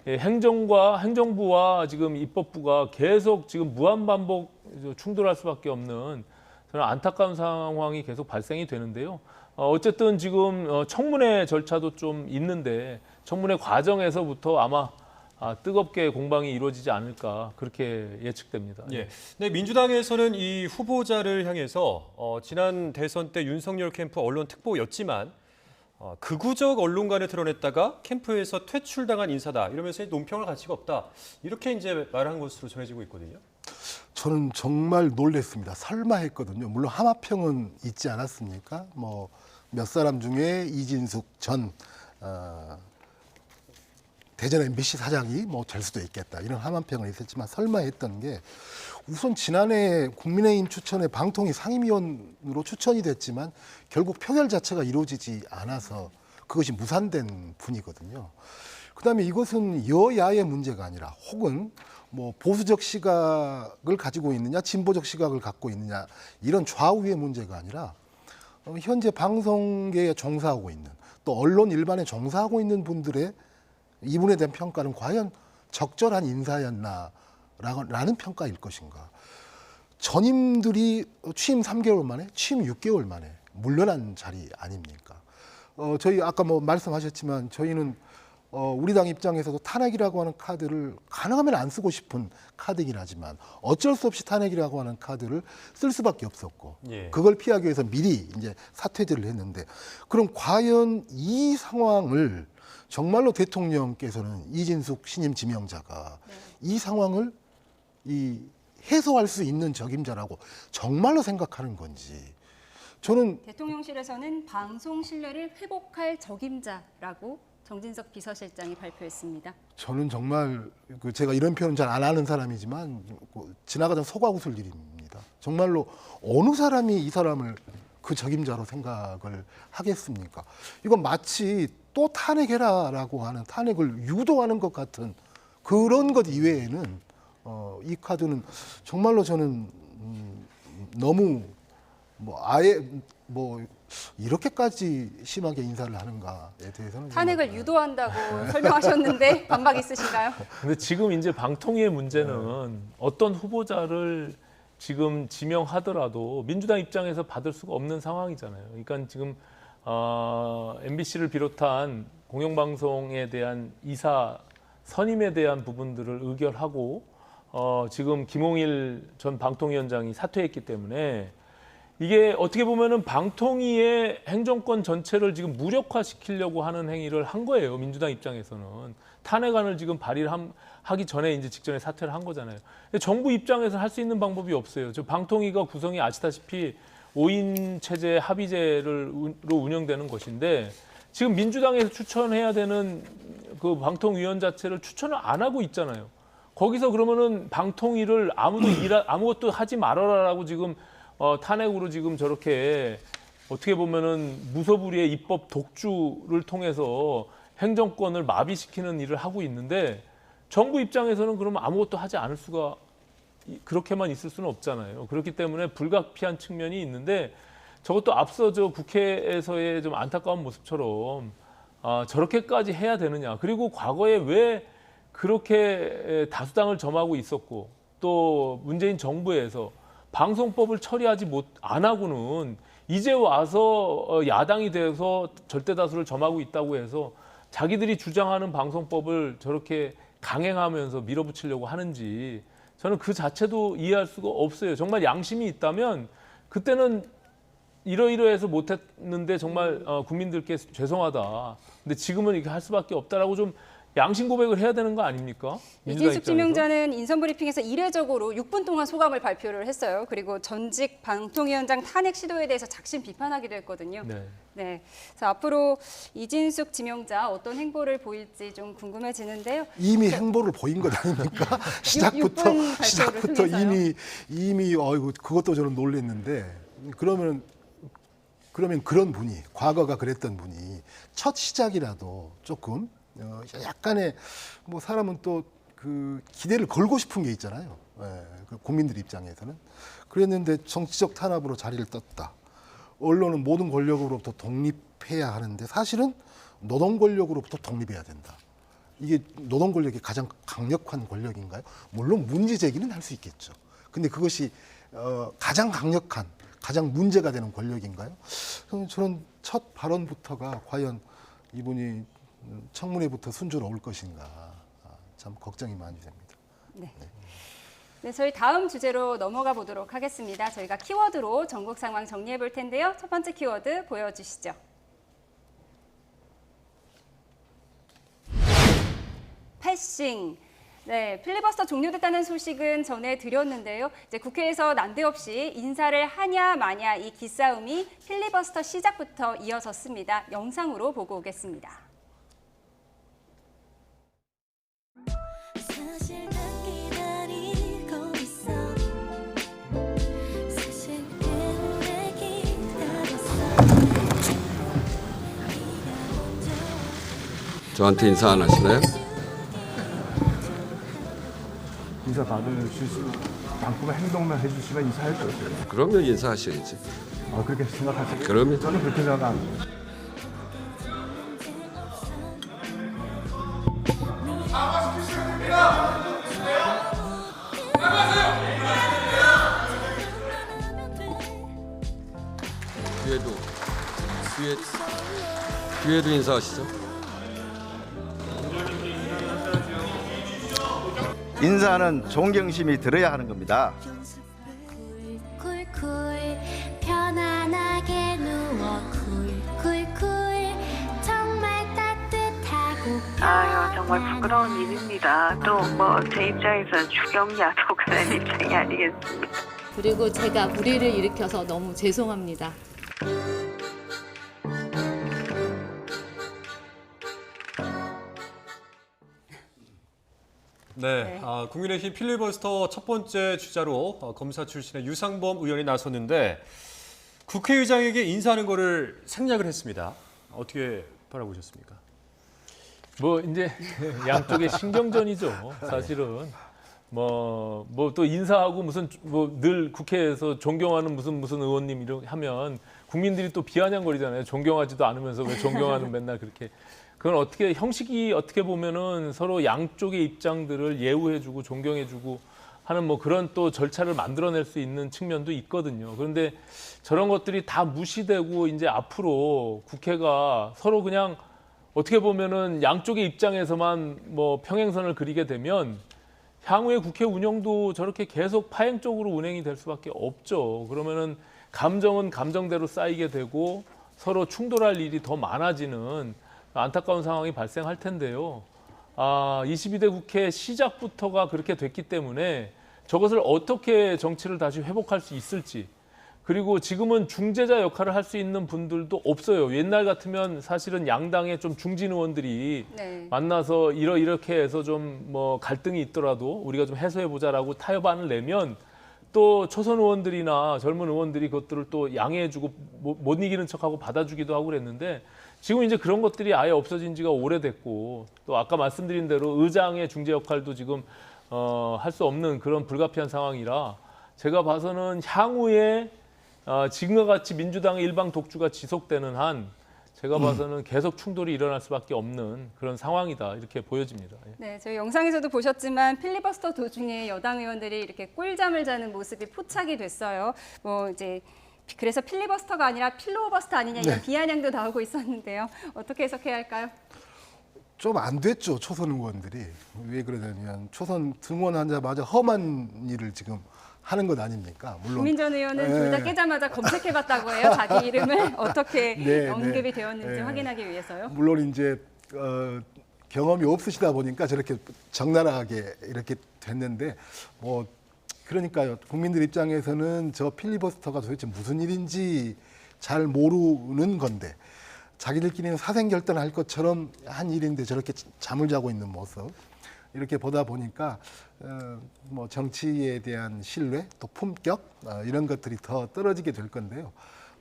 행정부와 지금 입법부가 계속 지금 무한 반복 충돌할 수밖에 없는 저는 안타까운 상황이 계속 발생이 되는데요. 어쨌든 지금 청문회 절차도 좀 있는데 청문회 과정에서부터 아마 뜨겁게 공방이 이루어지지 않을까 그렇게 예측됩니다. 예. 네, 민주당에서는 이 후보자를 향해서 지난 대선 때 윤석열 캠프 언론 특보였지만 극우적 언론관을 드러냈다가 캠프에서 퇴출당한 인사다 이러면서 논평할 가치가 없다 이렇게 이제 말한 것으로 전해지고 있거든요. 저는 정말 놀랐습니다. 설마 했거든요. 물론 하마평은 있지 않았습니까? 몇 사람 중에 이진숙 전 대전 MBC 사장이 뭐 될 수도 있겠다 이런 함한평을 있었지만 설마 했던 게 우선 지난해 국민의힘 추천에 방통위 상임위원으로 추천이 됐지만 결국 표결 자체가 이루어지지 않아서 그것이 무산된 분이거든요. 그다음에 이것은 여야의 문제가 아니라 혹은 뭐 보수적 시각을 가지고 있느냐 진보적 시각을 갖고 있느냐 이런 좌우의 문제가 아니라 현재 방송계에 종사하고 있는 또 언론 일반에 종사하고 있는 분들의 이분에 대한 평가는 과연 적절한 인사였나라는 평가일 것인가. 전임들이 취임 3개월 만에 취임 6개월 만에 물러난 자리 아닙니까. 저희 아까 뭐 말씀하셨지만 저희는 우리 당 입장에서도 탄핵이라고 하는 카드를 가능하면 안 쓰고 싶은 카드이긴 하지만 어쩔 수 없이 탄핵이라고 하는 카드를 쓸 수밖에 없었고 예. 그걸 피하기 위해서 미리 이제 사퇴들을 했는데 그럼 과연 이 상황을 정말로 대통령께서는 이진숙 신임 지명자가 이 상황을 해소할 수 있는 적임자라고 정말로 생각하는 건지 저는 대통령실에서는 방송 신뢰를 회복할 적임자라고 정진석 비서실장이 발표했습니다. 저는 정말 제가 이런 표현 잘 안 하는 사람이지만 지나가던 소가 웃을 일입니다. 정말로 어느 사람이 이 사람을 그 적임자로 생각을 하겠습니까? 이건 마치 또 탄핵해라라고 하는 탄핵을 유도하는 것 같은 그런 것 이외에는 이 카드는 정말로 저는 너무 아예 이렇게까지 심하게 인사를 하는가에 대해서는 탄핵을 유도한다고 설명하셨는데 반박 있으신가요? 근데 지금 이제 방통위의 문제는 어떤 후보자를 지금 지명하더라도 민주당 입장에서 받을 수가 없는 상황이잖아요. 그러니까 지금 MBC를 비롯한 공영방송에 대한 이사 선임에 대한 부분들을 의결하고 지금 김홍일 전 방통위원장이 사퇴했기 때문에 이게 어떻게 보면은 방통위의 행정권 전체를 지금 무력화시키려고 하는 행위를 한 거예요. 민주당 입장에서는 탄핵안을 지금 발의하기 전에 이제 직전에 사퇴를 한 거잖아요. 정부 입장에서 할 수 있는 방법이 없어요. 저 방통위가 구성이 아시다시피 5인 체제 합의제로 운영되는 것인데 지금 민주당에서 추천해야 되는 그 방통위원 자체를 추천을 안 하고 있잖아요. 거기서 그러면은 방통위를 아무것도 하지 말아라라고 지금 탄핵으로 지금 저렇게 어떻게 보면은 무소불위의 입법 독주를 통해서 행정권을 마비시키는 일을 하고 있는데 정부 입장에서는 그러면 아무것도 하지 않을 수가 그렇게만 있을 수는 없잖아요. 그렇기 때문에 불가피한 측면이 있는데 저것도 앞서 저 국회에서의 좀 안타까운 모습처럼 저렇게까지 해야 되느냐. 그리고 과거에 왜 그렇게 다수당을 점하고 있었고 또 문재인 정부에서 방송법을 처리하지 안 하고는 이제 와서 야당이 돼서 절대다수를 점하고 있다고 해서 자기들이 주장하는 방송법을 저렇게 강행하면서 밀어붙이려고 하는지 저는 그 자체도 이해할 수가 없어요. 정말 양심이 있다면 그때는 이러이러해서 못했는데 정말 국민들께 죄송하다. 근데 지금은 이렇게 할 수밖에 없다라고 좀 양심 고백을 해야 되는 거 아닙니까? 이진숙 지명자는 인선 브리핑에서 이례적으로 6분 동안 소감을 발표를 했어요. 그리고 전직 방통위원장 탄핵 시도에 대해서 작심 비판하기도 했거든요. 네. 그래서 앞으로 이진숙 지명자 어떤 행보를 보일지 좀 궁금해지는데요. 이미 행보를 보인 것 아닙니까? 시작부터 이미 어이구 그것도 저는 놀랐는데 그러면 그런 분이 과거가 그랬던 분이 첫 시작이라도 조금 약간의 뭐 사람은 또 그 기대를 걸고 싶은 게 있잖아요. 국민들 입장에서는 그랬는데 정치적 탄압으로 자리를 떴다. 언론은 모든 권력으로부터 독립해야 하는데 사실은 노동 권력으로부터 독립해야 된다. 이게 노동 권력이 가장 강력한 권력인가요? 물론 문제 제기는 할 수 있겠죠. 근데 그것이 가장 강력한 가장 문제가 되는 권력인가요? 저는 첫 발언부터가 과연 이분이 청문회부터 순조로울 것인가 참 걱정이 많이 됩니다. 네, 저희 다음 주제로 넘어가 보도록 하겠습니다. 저희가 키워드로 전국 상황 정리해 볼 텐데요. 첫 번째 키워드 보여주시죠. 패싱. 네, 필리버스터 종료됐다는 소식은 전해드렸는데요. 이제 국회에서 난데없이 인사를 하냐 마냐 이 기싸움이 필리버스터 시작부터 이어졌습니다. 영상으로 보고 오겠습니다. 저한테 인사 안 하시나요? 인사 받으실 수 만큼의 행동만 해주시면 인사할 거예요. 그러면 인사하셔야지. 그렇게 생각하세요? 그러면 저는 그렇게 생각 안 해요. 뒤에도 인사하시죠. 인사는 존경심이 들어야 하는 겁니다. 쿨쿨 편안하게 누워 쿨쿨쿨 정말 따뜻하고 아유 정말 부끄러운 일입니다. 또 뭐 제 입장에서는 추경야도가 된 입장이 아니겠습니까? 그리고 제가 무리를 일으켜서 너무 죄송합니다. 네, 국민의힘 필리버스터 첫 번째 주자로 검사 출신의 유상범 의원이 나섰는데 국회의장에게 인사하는 거를 생략을 했습니다. 어떻게 바라보셨습니까? 뭐 이제 양쪽의 신경전이죠. 사실은 뭐 또 인사하고 무슨 뭐 늘 국회에서 존경하는 무슨 의원님 이렇게 하면 국민들이 또 비아냥거리잖아요. 존경하지도 않으면서 왜 존경하는 맨날 그렇게. 그건 어떻게 형식이 어떻게 보면은 서로 양쪽의 입장들을 예우해주고 존경해주고 하는 뭐 그런 또 절차를 만들어낼 수 있는 측면도 있거든요. 그런데 저런 것들이 다 무시되고 이제 앞으로 국회가 서로 그냥 어떻게 보면은 양쪽의 입장에서만 뭐 평행선을 그리게 되면 향후의 국회 운영도 저렇게 계속 파행적으로 운행이 될 수밖에 없죠. 그러면은 감정은 감정대로 쌓이게 되고 서로 충돌할 일이 더 많아지는 안타까운 상황이 발생할 텐데요. 22대 국회 시작부터가 그렇게 됐기 때문에 저것을 어떻게 정치를 다시 회복할 수 있을지, 그리고 지금은 중재자 역할을 할 수 있는 분들도 없어요. 옛날 같으면 사실은 양당의 좀 중진 의원들이 만나서 이렇게 해서 좀 뭐 갈등이 있더라도 우리가 좀 해소해보자라고 타협안을 내면 또 초선 의원들이나 젊은 의원들이 그것들을 또 양해해주고 못 이기는 척하고 받아주기도 하고 그랬는데 지금 이제 그런 것들이 아예 없어진 지가 오래됐고 또 아까 말씀드린 대로 의장의 중재 역할도 지금 할 수 없는 그런 불가피한 상황이라 제가 봐서는 향후에 지금과 같이 민주당의 일방 독주가 지속되는 한 제가 봐서는 계속 충돌이 일어날 수밖에 없는 그런 상황이다 이렇게 보여집니다. 네, 저희 영상에서도 보셨지만 필리버스터 도중에 여당 의원들이 이렇게 꿀잠을 자는 모습이 포착이 됐어요. 뭐 이제 그래서 필리버스터가 아니라 필로버스터 아니냐 이런 비아냥도 나오고 있었는데요. 어떻게 해석해야 할까요? 좀 안 됐죠, 초선 의원들이. 왜 그러냐면 초선 등원하자마자 험한 일을 지금 하는 것 아닙니까? 물론 김민전 의원은 둘 다 깨자마자 검색해봤다고 해요. 자기 이름을 어떻게 언급이 되었는지 확인하기 위해서요. 물론 이제 경험이 없으시다 보니까 저렇게 적나라하게 이렇게 됐는데 뭐 그러니까요. 국민들 입장에서는 저 필리버스터가 도대체 무슨 일인지 잘 모르는 건데 자기들끼리는 사생결단할 것처럼 한 일인데 저렇게 잠을 자고 있는 모습 이렇게 보다 보니까 뭐 정치에 대한 신뢰 또 품격 이런 것들이 더 떨어지게 될 건데요.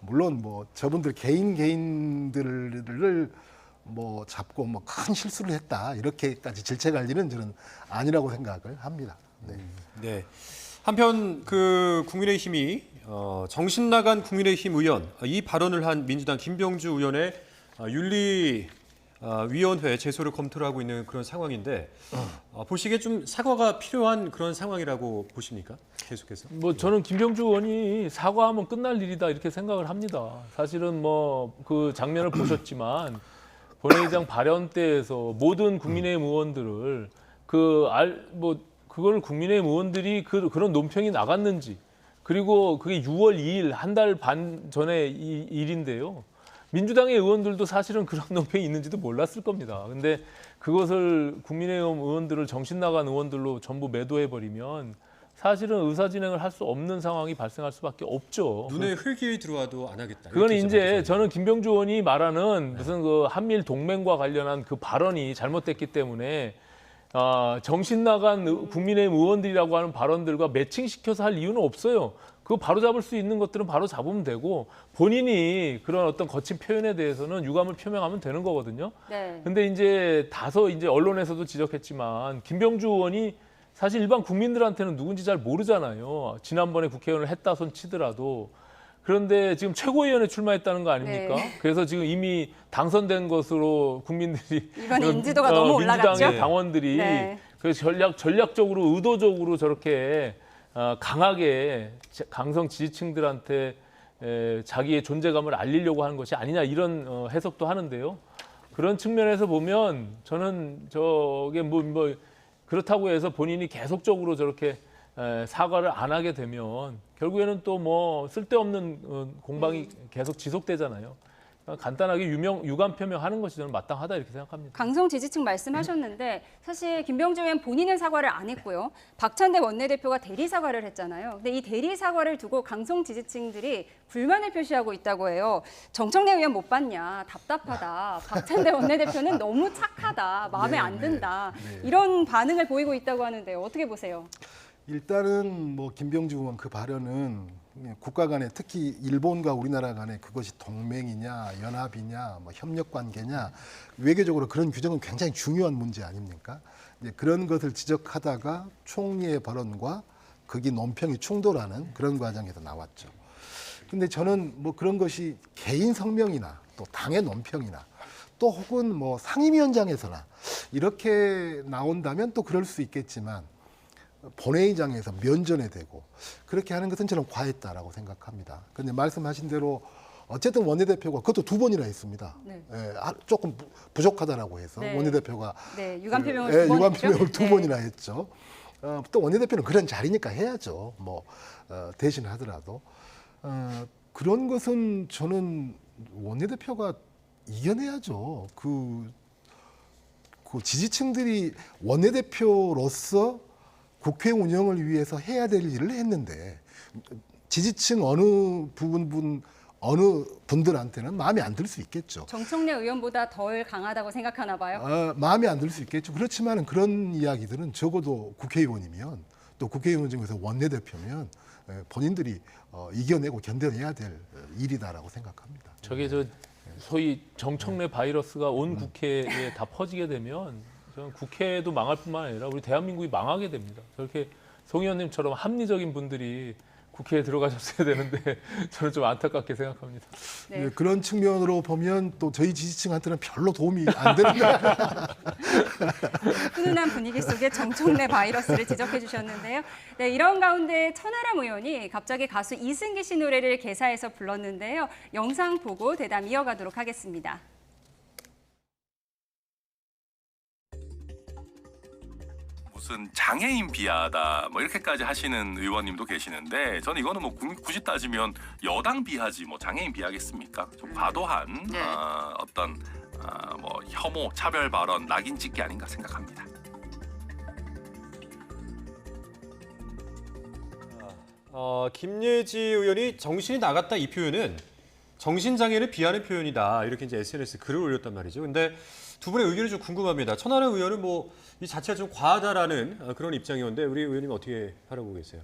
물론 뭐 저분들 개인들을 뭐 잡고 뭐 큰 실수를 했다 이렇게까지 질책할 일은 저는 아니라고 생각을 합니다. 네. 한편 그 국민의힘이 정신 나간 국민의힘 의원 이 발언을 한 민주당 김병주 의원의 윤리위원회 제소를 검토를 하고 있는 그런 상황인데 보시기에 좀 사과가 필요한 그런 상황이라고 보십니까? 계속해서. 뭐 저는 김병주 의원이 사과하면 끝날 일이다 이렇게 생각을 합니다. 사실은 뭐 그 장면을 보셨지만 본회의장 발언 때에서 모든 국민의힘 의원들을 그걸 국민의힘 의원들이 그런 논평이 나갔는지 그리고 그게 6월 2일 한 달 반 전에 일인데요. 민주당의 의원들도 사실은 그런 논평이 있는지도 몰랐을 겁니다. 근데 그것을 국민의힘 의원들을 정신 나간 의원들로 전부 매도해버리면 사실은 의사 진행을 할 수 없는 상황이 발생할 수밖에 없죠. 눈에 흙이 들어와도 안 하겠다. 그건 이제 저는 김병주 의원이 말하는 무슨 그 한미일 동맹과 관련한 그 발언이 잘못됐기 때문에 정신 나간 국민의힘 의원들이라고 하는 발언들과 매칭시켜서 할 이유는 없어요. 그거 바로 잡을 수 있는 것들은 바로 잡으면 되고 본인이 그런 어떤 거친 표현에 대해서는 유감을 표명하면 되는 거거든요. 네. 근데 이제 다소 이제 언론에서도 지적했지만 김병주 의원이 사실 일반 국민들한테는 누군지 잘 모르잖아요. 지난번에 국회의원을 했다 손 치더라도. 그런데 지금 최고위원에 출마했다는 거 아닙니까? 네. 그래서 지금 이미 당선된 것으로 국민들이 이번에 인지도가 너무 올라갔죠? 민주당의 당원들이 네. 그래서 전략적으로 의도적으로 저렇게 강하게 강성 지지층들한테 자기의 존재감을 알리려고 하는 것이 아니냐 이런 해석도 하는데요. 그런 측면에서 보면 저는 저게 뭐 그렇다고 해서 본인이 계속적으로 저렇게 사과를 안 하게 되면 결국에는 또 뭐 쓸데없는 공방이 계속 지속되잖아요. 간단하게 유감 표명하는 것이 저는 마땅하다 이렇게 생각합니다. 강성 지지층 말씀하셨는데 사실 김병주 의원 본인은 사과를 안 했고요. 박찬대 원내대표가 대리 사과를 했잖아요. 근데 이 대리 사과를 두고 강성 지지층들이 불만을 표시하고 있다고 해요. 정청래 의원 못 봤냐, 답답하다. 박찬대 원내대표는 너무 착하다, 마음에 안 든다. 이런 반응을 보이고 있다고 하는데요. 어떻게 보세요? 일단은 뭐 김병주 의원 그 발언은 국가 간에 특히 일본과 우리나라 간에 그것이 동맹이냐 연합이냐 뭐 협력 관계냐 외교적으로 그런 규정은 굉장히 중요한 문제 아닙니까? 이제 그런 것을 지적하다가 총리의 발언과 거기 논평이 충돌하는 그런 과정에서 나왔죠. 근데 저는 뭐 그런 것이 개인 성명이나 또 당의 논평이나 또 혹은 뭐 상임위원장에서나 이렇게 나온다면 또 그럴 수 있겠지만 본회의장에서 면전에 대고 그렇게 하는 것은 저는 과했다라고 생각합니다. 그런데 말씀하신 대로 어쨌든 원내대표가 그것도 2번이나 했습니다. 네. 조금 부족하다라고 해서 네. 원내대표가 네, 유감 표명을 두 번 유감 했죠? 표명을 2번이나 네. 했죠. 또 원내대표는 그런 자리니까 해야죠. 뭐 대신 하더라도 그런 것은 저는 원내대표가 이겨내야죠. 그 지지층들이 원내대표로서 국회 운영을 위해서 해야 될 일을 했는데 지지층 어느 분들한테는 마음에 안 들 수 있겠죠. 정청래 의원보다 덜 강하다고 생각하나 봐요. 마음에 안 들 수 있겠죠. 그렇지만 그런 이야기들은 적어도 국회의원이면 또 국회의원 중에서 원내대표면 본인들이 이겨내고 견뎌내야 될 일이다라고 생각합니다. 저게 소위 정청래 바이러스가 온 국회에 다 퍼지게 되면 저는 국회도 망할 뿐만 아니라 우리 대한민국이 망하게 됩니다. 저렇게 송 의원님처럼 합리적인 분들이 국회에 들어가셨어야 되는데 저는 좀 안타깝게 생각합니다. 네. 네, 그런 측면으로 보면 또 저희 지지층한테는 별로 도움이 안 되는 훈훈한 분위기 속에 정청래 바이러스를 지적해 주셨는데요. 네, 이런 가운데 천하람 의원이 갑자기 가수 이승기 씨 노래를 개사해서 불렀는데요. 영상 보고 대담 이어가도록 하겠습니다. 무슨 장애인 비하다 뭐 이렇게까지 하시는 의원님도 계시는데 저는 이거는 뭐 굳이 따지면 여당 비하지 뭐 장애인 비하겠습니까? 좀 과도한 네. 어떤 뭐 혐오 차별 발언 낙인 찍기 아닌가 생각합니다. 김예지 의원이 정신이 나갔다 이 표현은 정신장애를 비하는 표현이다 이렇게 이제 SNS에 글을 올렸단 말이죠. 근데 두 분의 의견이 좀 궁금합니다. 천하람 의원은 뭐 이 자체가 좀 과하다라는 그런 입장이었는데 우리 의원님 어떻게 바라보고 계세요?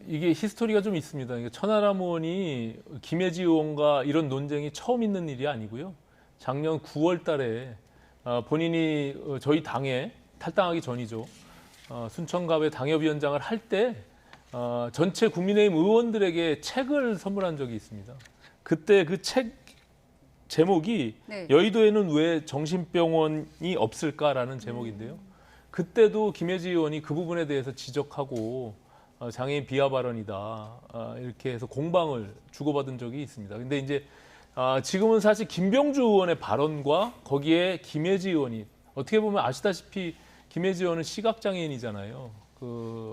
이게 히스토리가 좀 있습니다. 천하람 의원이 김예지 의원과 이런 논쟁이 처음 있는 일이 아니고요. 작년 9월 달에 본인이 저희 당에 탈당하기 전이죠. 순천갑의 당협위원장을 할 때 전체 국민의힘 의원들에게 책을 선물한 적이 있습니다. 그때 그 책 제목이 네. 여의도에는 왜 정신병원이 없을까라는 제목인데요. 그때도 김예지 의원이 그 부분에 대해서 지적하고 장애인 비하 발언이다 이렇게 해서 공방을 주고받은 적이 있습니다. 근데 이제 지금은 사실 김병주 의원의 발언과 거기에 김예지 의원이 어떻게 보면 아시다시피 김예지 의원은 시각장애인이잖아요.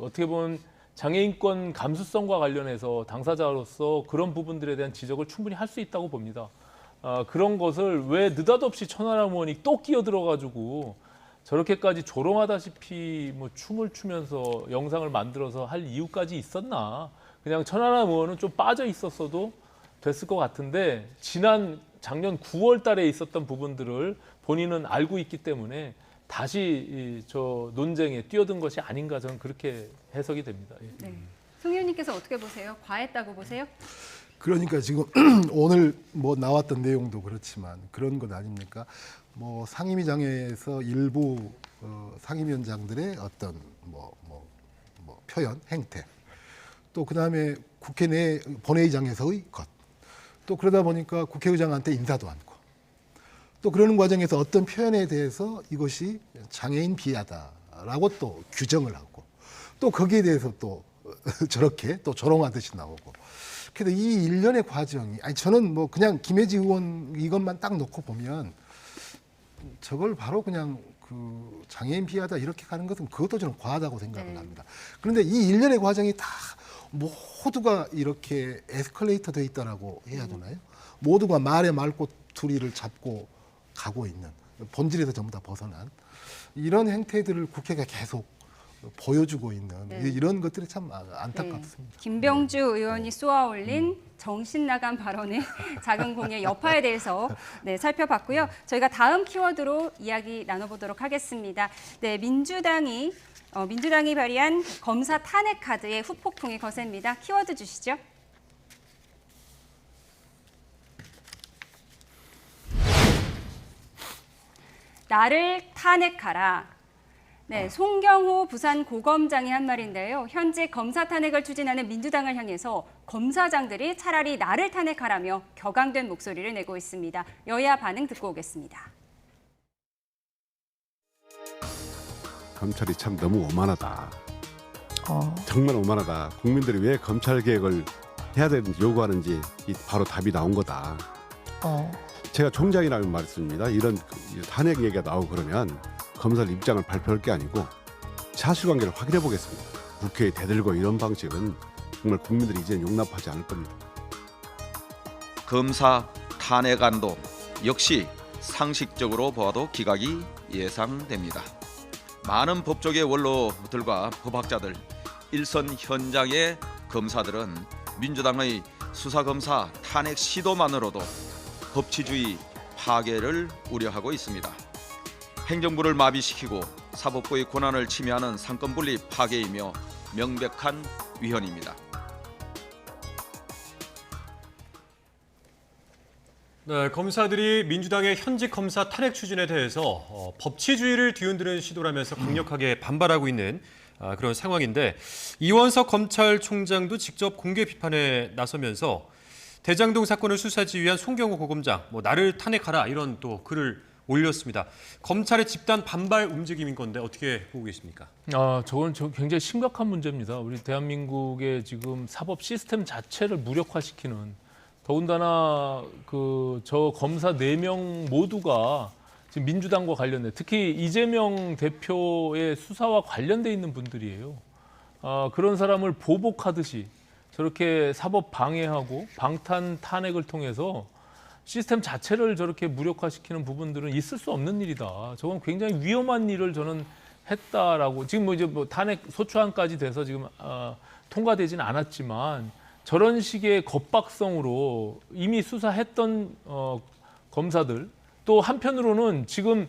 어떻게 보면 장애인권 감수성과 관련해서 당사자로서 그런 부분들에 대한 지적을 충분히 할 수 있다고 봅니다. 그런 것을 왜 느닷없이 천하람 의원이 또 끼어들어가지고 저렇게까지 조롱하다시피 뭐 춤을 추면서 영상을 만들어서 할 이유까지 있었나? 그냥 천하람 의원은 좀 빠져 있었어도 됐을 것 같은데 작년 9월 달에 있었던 부분들을 본인은 알고 있기 때문에 다시 저 논쟁에 뛰어든 것이 아닌가 저는 그렇게 해석이 됩니다. 예. 네. 송 의원님께서 어떻게 보세요? 과했다고 보세요? 그러니까 지금 오늘 뭐 나왔던 내용도 그렇지만 그런 것 아닙니까? 뭐 상임위장에서 일부 상임위원장들의 어떤 뭐 표현, 행태, 또 그다음에 국회 내 본회의장에서의 것, 또 그러다 보니까 국회의장한테 인사도 않고, 또 그러는 과정에서 어떤 표현에 대해서 이것이 장애인 비하다라고 또 규정을 하고, 또 거기에 대해서 또 저렇게 또 조롱하듯이 나오고. 그래서 이 일련의 과정이, 아니 저는 뭐 그냥 김혜지 의원 이것만 딱 놓고 보면 저걸 바로 그냥 그 장애인 비하다 이렇게 가는 것은 그것도 저는 과하다고 생각을 합니다. 그런데 이 일련의 과정이 다 모두가 이렇게 에스컬레이터 돼 있다라고 해야 되나요? 모두가 말의 말꼬투리를 잡고 가고 있는, 본질에서 전부 다 벗어난 이런 행태들을 국회가 계속 보여주고 있는 이런 것들이 참 안타깝습니다. 김병주 의원이 쏘아올린 정신 나간 발언의 작은 공의 여파에 대해서 살펴봤고요. 저희가 다음 키워드로 이야기 나눠보도록 하겠습니다. 네, 민주당이 발의한 검사 탄핵 카드의 후폭풍이 거셉니다. 키워드 주시죠. 나를 탄핵하라. 네, 송경호 부산 고검장이 한 말인데요. 현재 검사 탄핵을 추진하는 민주당을 향해서 검사장들이 차라리 나를 탄핵하라며 격앙된 목소리를 내고 있습니다. 여야 반응 듣고 오겠습니다. 검찰이 참 너무 오만하다. 정말 오만하다. 국민들이 왜 검찰 개혁을 해야 되는지 요구하는지 바로 답이 나온 거다. 제가 총장이라면 말씀입니다. 이런 탄핵 얘기가 나오고 그러면 검찰 입장을 발표할 게 아니고 사실관계를 확인해 보겠습니다. 국회에 대들고 이런 방식은 정말 국민들이 이제는 용납하지 않을 겁니다. 검사 탄핵안도 역시 상식적으로 보아도 기각이 예상됩니다. 많은 법조계 원로들과 법학자들, 일선 현장의 검사들은 민주당의 수사검사 탄핵 시도만으로도 법치주의 파괴를 우려하고 있습니다. 행정부를 마비시키고 사법부의 권한을 침해하는 상권분리 파괴이며 명백한 위헌입니다. 네, 검사들이 민주당의 현직 검사 탄핵 추진에 대해서 법치주의를 뒤흔드는 시도라면서 강력하게 반발하고 있는 그런 상황인데, 이원석 검찰총장도 직접 공개 비판에 나서면서 대장동 사건을 수사하기 위한 송경호 고검장, 나를 탄핵하라 이런 또 글을 올렸습니다. 검찰의 집단 반발 움직임인 건데 어떻게 보고 계십니까? 저건 굉장히 심각한 문제입니다. 우리 대한민국의 지금 사법 시스템 자체를 무력화시키는, 더군다나 저 검사 4명 모두가 지금 민주당과 관련돼, 특히 이재명 대표의 수사와 관련돼 있는 분들이에요. 그런 사람을 보복하듯이 저렇게 사법 방해하고 방탄 탄핵을 통해서 시스템 자체를 저렇게 무력화시키는 부분들은 있을 수 없는 일이다. 저건 굉장히 위험한 일을 저는 했다라고, 지금 이제 탄핵 소추안까지 돼서 지금 통과되지는 않았지만 저런 식의 겁박성으로 이미 수사했던 검사들, 또 한편으로는 지금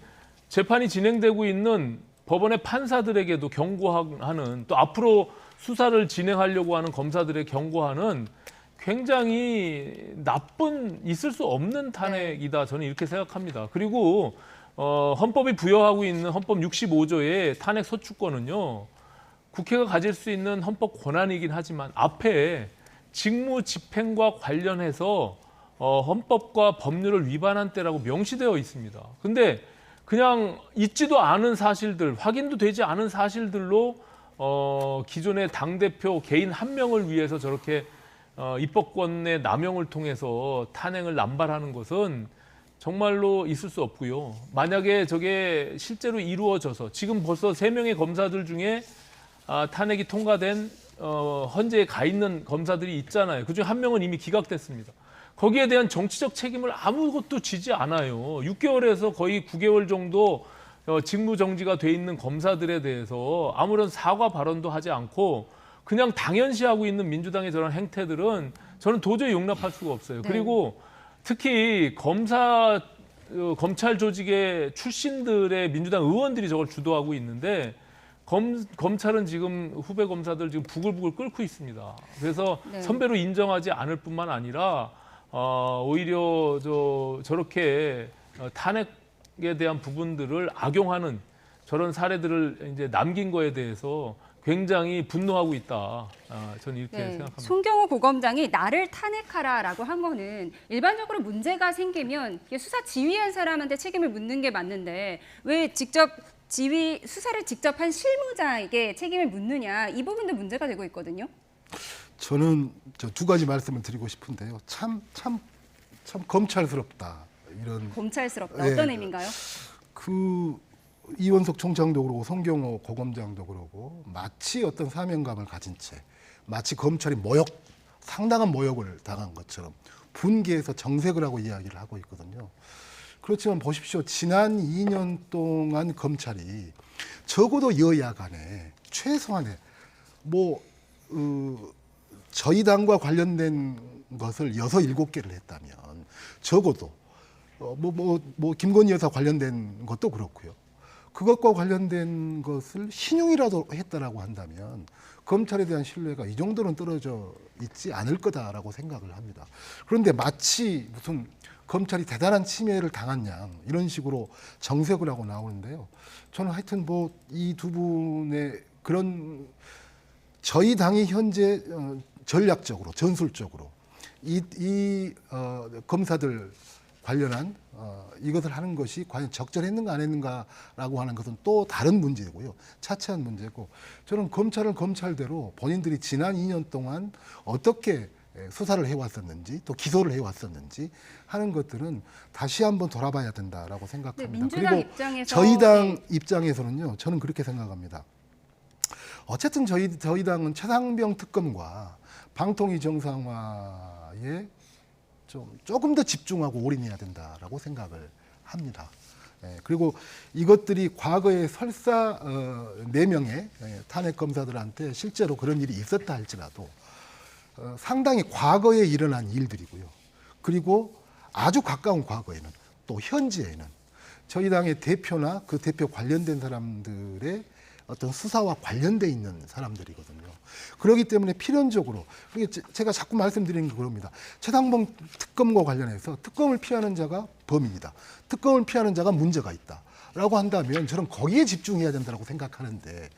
재판이 진행되고 있는 법원의 판사들에게도 경고하는, 또 앞으로 수사를 진행하려고 하는 검사들의 경고하는 굉장히 나쁜, 있을 수 없는 탄핵이다. 저는 이렇게 생각합니다. 그리고 헌법이 부여하고 있는 헌법 65조의 탄핵 소추권은요, 국회가 가질 수 있는 헌법 권한이긴 하지만 앞에 직무 집행과 관련해서 헌법과 법률을 위반한 때라고 명시되어 있습니다. 근데 그냥 있지도 않은 사실들, 확인도 되지 않은 사실들로 기존의 당대표 개인 한 명을 위해서 저렇게 입법권의 남용을 통해서 탄핵을 남발하는 것은 정말로 있을 수 없고요. 만약에 저게 실제로 이루어져서 지금 벌써 3명의 검사들 중에 탄핵이 통과된 헌재에 가 있는 검사들이 있잖아요. 그중 1명은 이미 기각됐습니다. 거기에 대한 정치적 책임을 아무것도 지지 않아요. 6개월에서 거의 9개월 정도 직무 정지가 돼 있는 검사들에 대해서 아무런 사과 발언도 하지 않고 그냥 당연시하고 있는 민주당의 저런 행태들은 저는 도저히 용납할 수가 없어요. 그리고 특히 검찰 조직의 출신들의 민주당 의원들이 저걸 주도하고 있는데, 검찰은 지금 후배 검사들 지금 부글부글 끓고 있습니다. 그래서 네. 선배로 인정하지 않을 뿐만 아니라 오히려 저렇게 탄핵에 대한 부분들을 악용하는 저런 사례들을 이제 남긴 거에 대해서 굉장히 분노하고 있다. 저는 이렇게 네, 생각합니다. 송경호 고검장이 나를 탄핵하라라고 한 거는 일반적으로 문제가 생기면 이게 수사 지휘한 사람한테 책임을 묻는 게 맞는데 왜 직접 수사를 직접 한 실무자에게 책임을 묻느냐, 이 부분도 문제가 되고 있거든요. 저는 두 가지 말씀을 드리고 싶은데요. 참 검찰스럽다. 이런 검찰스럽다. 네. 어떤 의미인가요? 이원석 총장도 그러고 송경호 고검장도 그러고 마치 어떤 사명감을 가진 채 마치 검찰이 상당한 모욕을 당한 것처럼 분개해서 정색을 하고 이야기를 하고 있거든요. 그렇지만 보십시오. 지난 2년 동안 검찰이 적어도 여야 간에 최소한의 저희 당과 관련된 것을 6, 7개를 했다면 적어도 김건희 여사 관련된 것도 그렇고요. 그것과 관련된 것을 신용이라도 했다라고 한다면 검찰에 대한 신뢰가 이 정도는 떨어져 있지 않을 거다라고 생각을 합니다. 그런데 마치 무슨 검찰이 대단한 침해를 당한 양 이런 식으로 정색을 하고 나오는데요. 저는 하여튼 이 두 분의 그런 저희 당이 현재 전략적으로 전술적으로 이 검사들 관련한 이것을 하는 것이 과연 적절했는가 안 했는가라고 하는 것은 또 다른 문제고요. 차치한 문제고, 저는 검찰은 검찰대로 본인들이 지난 2년 동안 어떻게 수사를 해왔었는지 또 기소를 해왔었는지 하는 것들은 다시 한번 돌아봐야 된다라고 생각합니다. 네, 민주당 그리고 입장에서 저희 당 입장에서는요. 저는 그렇게 생각합니다. 어쨌든 저희 당은 최상병 특검과 방통위 정상화에 조금 더 집중하고 올인해야 된다라고 생각을 합니다. 그리고 이것들이 과거에 설사 4명의 탄핵 검사들한테 실제로 그런 일이 있었다 할지라도 상당히 과거에 일어난 일들이고요. 그리고 아주 가까운 과거에는 또 현재에는 저희 당의 대표나 그 대표 관련된 사람들의 어떤 수사와 관련돼 있는 사람들이거든요. 그렇기 때문에 필연적으로, 제가 자꾸 말씀드리는 게 그럽니다. 최상병 특검과 관련해서 특검을 피하는 자가 범인이다. 특검을 피하는 자가 문제가 있다라고 한다면 저는 거기에 집중해야 된다고 생각하는데,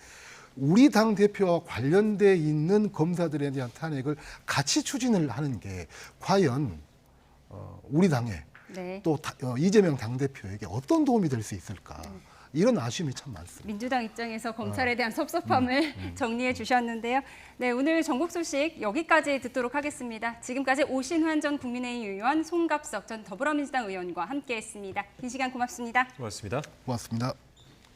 우리 당 대표와 관련돼 있는 검사들에 대한 탄핵을 같이 추진을 하는 게 과연 우리 당에 네. 또 이재명 당대표에게 어떤 도움이 될 수 있을까? 이런 아쉬움이 참 많습니다. 민주당 입장에서 검찰에 대한 섭섭함을 정리해 주셨는데요. 네, 오늘 전국 소식 여기까지 듣도록 하겠습니다. 지금까지 오신환 전 국민의힘 의원, 송갑석 전 더불어민주당 의원과 함께했습니다. 긴 시간 고맙습니다. 고맙습니다. 고맙습니다.